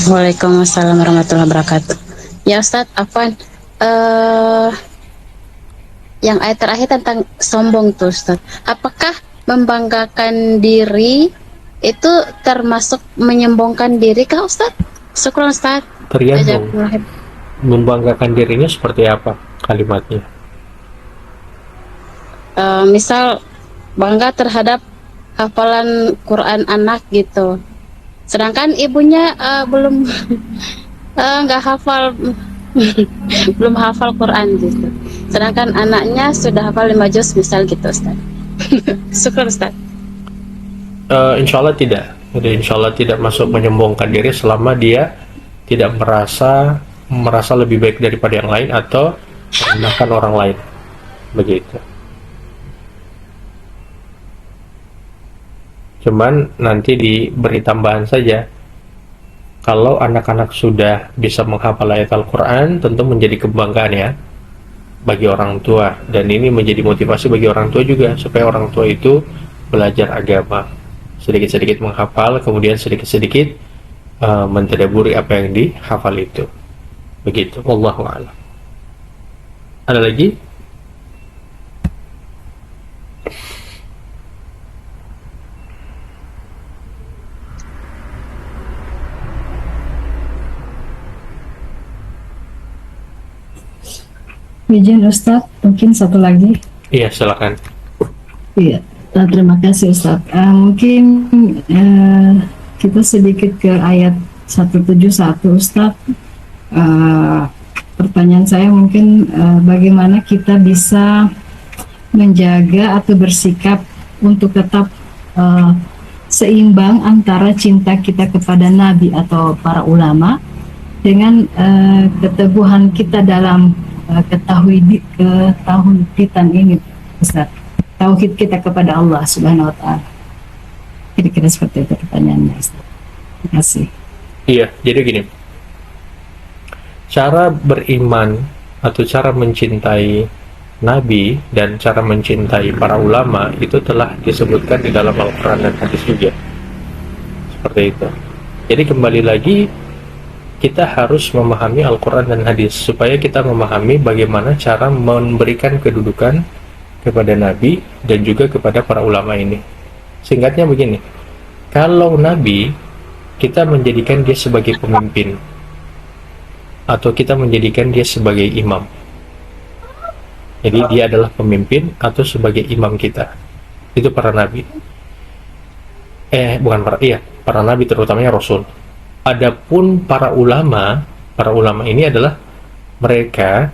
Waalaikumsalam warahmatullahi wabarakatuh. Ya Ustadz, Afwan, yang ayat terakhir tentang sombong tuh Ustadz, apakah membanggakan diri itu termasuk menyombongkan diri kah Ustadz? Syukran Ustadz. Tergantung membanggakan dirinya seperti apa kalimatnya. Misal bangga terhadap hafalan Quran anak gitu, sedangkan ibunya belum nggak hafal belum hafal Quran gitu, sedangkan anaknya sudah hafal 5 juz misal gitu Ustaz. Syukur Ustaz. Insya Allah tidak. Jadi insya Allah tidak masuk menyombongkan diri selama dia tidak merasa lebih baik daripada yang lain atau merendahkan orang lain. Begitu. Cuman nanti diberi tambahan saja, kalau anak-anak sudah bisa menghafal ayat Al-Quran, tentu menjadi kebanggaan ya bagi orang tua, dan ini menjadi motivasi bagi orang tua juga, supaya orang tua itu belajar agama, sedikit-sedikit menghafal, kemudian sedikit-sedikit mentadaburi apa yang dihafal itu. Begitu. Wallahu a'lam. Ada lagi? Izin Ustadz, mungkin satu lagi. Iya, silakan. Iya, terima kasih Ustadz. Mungkin kita sedikit ke ayat 171 Ustadz. Pertanyaan saya mungkin bagaimana kita bisa menjaga atau bersikap untuk tetap seimbang antara cinta kita kepada Nabi atau para ulama dengan keteguhan kita dalam ketauhidan ini Ustaz. Tauhid kita kepada Allah Subhanahu wa taala. Kira-kira seperti itu pertanyaannya Ustaz. Terima kasih. Iya, jadi gini. Cara beriman atau cara mencintai Nabi dan cara mencintai para ulama itu telah disebutkan di dalam Al-Quran dan hadis juga. Seperti itu. Jadi kembali lagi, kita harus memahami Al-Quran dan hadis supaya kita memahami bagaimana cara memberikan kedudukan kepada Nabi dan juga kepada para ulama ini. Singkatnya begini, kalau Nabi, kita menjadikan dia sebagai pemimpin atau kita menjadikan dia sebagai imam. Jadi dia adalah pemimpin atau sebagai imam kita. Itu para nabi. Para nabi terutamanya Rasul. Adapun para ulama ini adalah mereka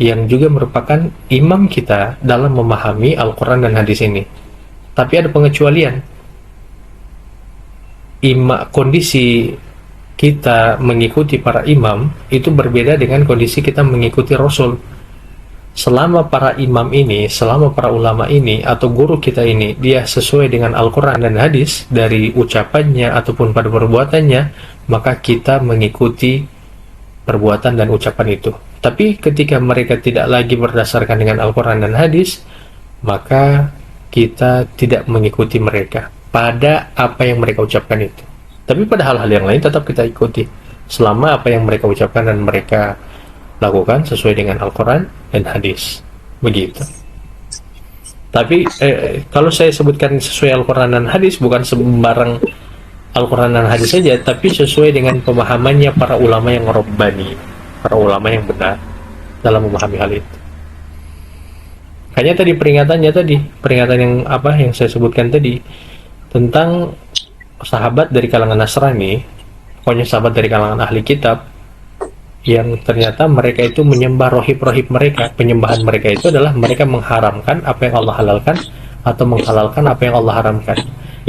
yang juga merupakan imam kita dalam memahami Al-Quran dan hadis ini. Tapi ada pengecualian. Kondisi kita mengikuti para imam itu berbeda dengan kondisi kita mengikuti Rasul. Selama para imam ini, selama para ulama ini atau guru kita ini, dia sesuai dengan Al-Quran dan hadis dari ucapannya ataupun pada perbuatannya, maka kita mengikuti perbuatan dan ucapan itu. Tapi ketika mereka tidak lagi berdasarkan dengan Al-Quran dan hadis, maka kita tidak mengikuti mereka pada apa yang mereka ucapkan itu. Tapi pada hal-hal yang lain tetap kita ikuti. selama apa yang mereka ucapkan dan mereka lakukan sesuai dengan Al-Quran dan hadis. Begitu. Tapi kalau saya sebutkan sesuai Al-Quran dan hadis, bukan sembarang Al-Quran dan hadis saja, tapi sesuai dengan pemahamannya para ulama yang rabbani, para ulama yang benar dalam memahami hal itu. Hanya tadi peringatan yang saya sebutkan tadi tentang sahabat dari kalangan Nasrani, pokoknya sahabat dari kalangan ahli kitab, yang ternyata mereka itu menyembah rohib-rohib mereka. Penyembahan mereka itu adalah mereka mengharamkan apa yang Allah halalkan atau menghalalkan apa yang Allah haramkan.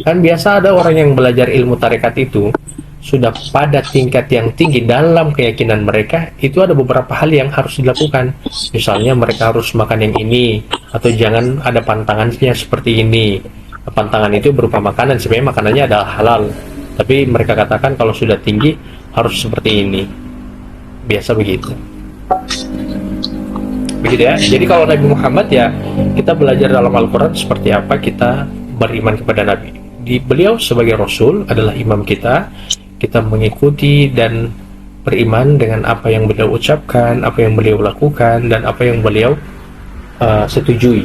Kan biasa ada orang yang belajar ilmu tarekat itu sudah pada tingkat yang tinggi dalam keyakinan mereka, itu ada beberapa hal yang harus dilakukan. Misalnya mereka harus makan yang ini, atau jangan ada pantangannya seperti ini. Pantangan itu berupa makanan, sebenarnya makanannya adalah halal, tapi mereka katakan kalau sudah tinggi harus seperti ini. Biasa begitu. Begitu ya. Jadi kalau Nabi Muhammad, ya kita belajar dalam Al-Quran seperti apa kita beriman kepada Nabi. Beliau sebagai Rasul adalah imam kita. Kita mengikuti dan beriman dengan apa yang beliau ucapkan, apa yang beliau lakukan, dan apa yang beliau setujui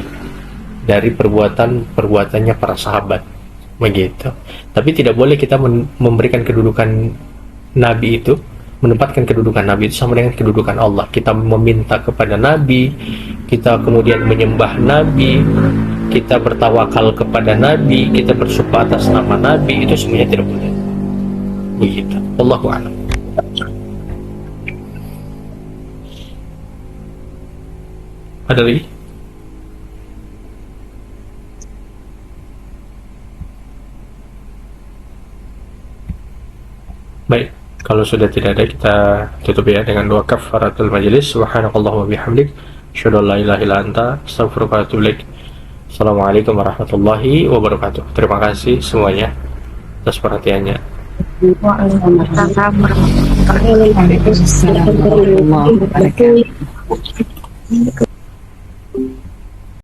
dari perbuatannya para sahabat. Begitu. Tapi tidak boleh kita memberikan kedudukan Nabi itu, menempatkan kedudukan Nabi itu sama dengan kedudukan Allah. Kita meminta kepada Nabi, kita kemudian menyembah Nabi, kita bertawakal kepada Nabi, kita bersumpah atas nama Nabi, itu semuanya tidak boleh. Begitu. Wallahu a'lam. Ada lagi? Baik, kalau sudah tidak ada, kita tutup ya dengan doa kafaratul majelis. Subhanakallahumma bihamdik, asyhadu an la ilaha illa anta, astaghfiruka wa atubu ilaik. Assalamualaikum warahmatullahi wabarakatuh. Terima kasih semuanya atas perhatiannya. Waalaikumsalam warahmatullahi wabarakatuh. Waalaikumsalam warahmatullahi wabarakatuh.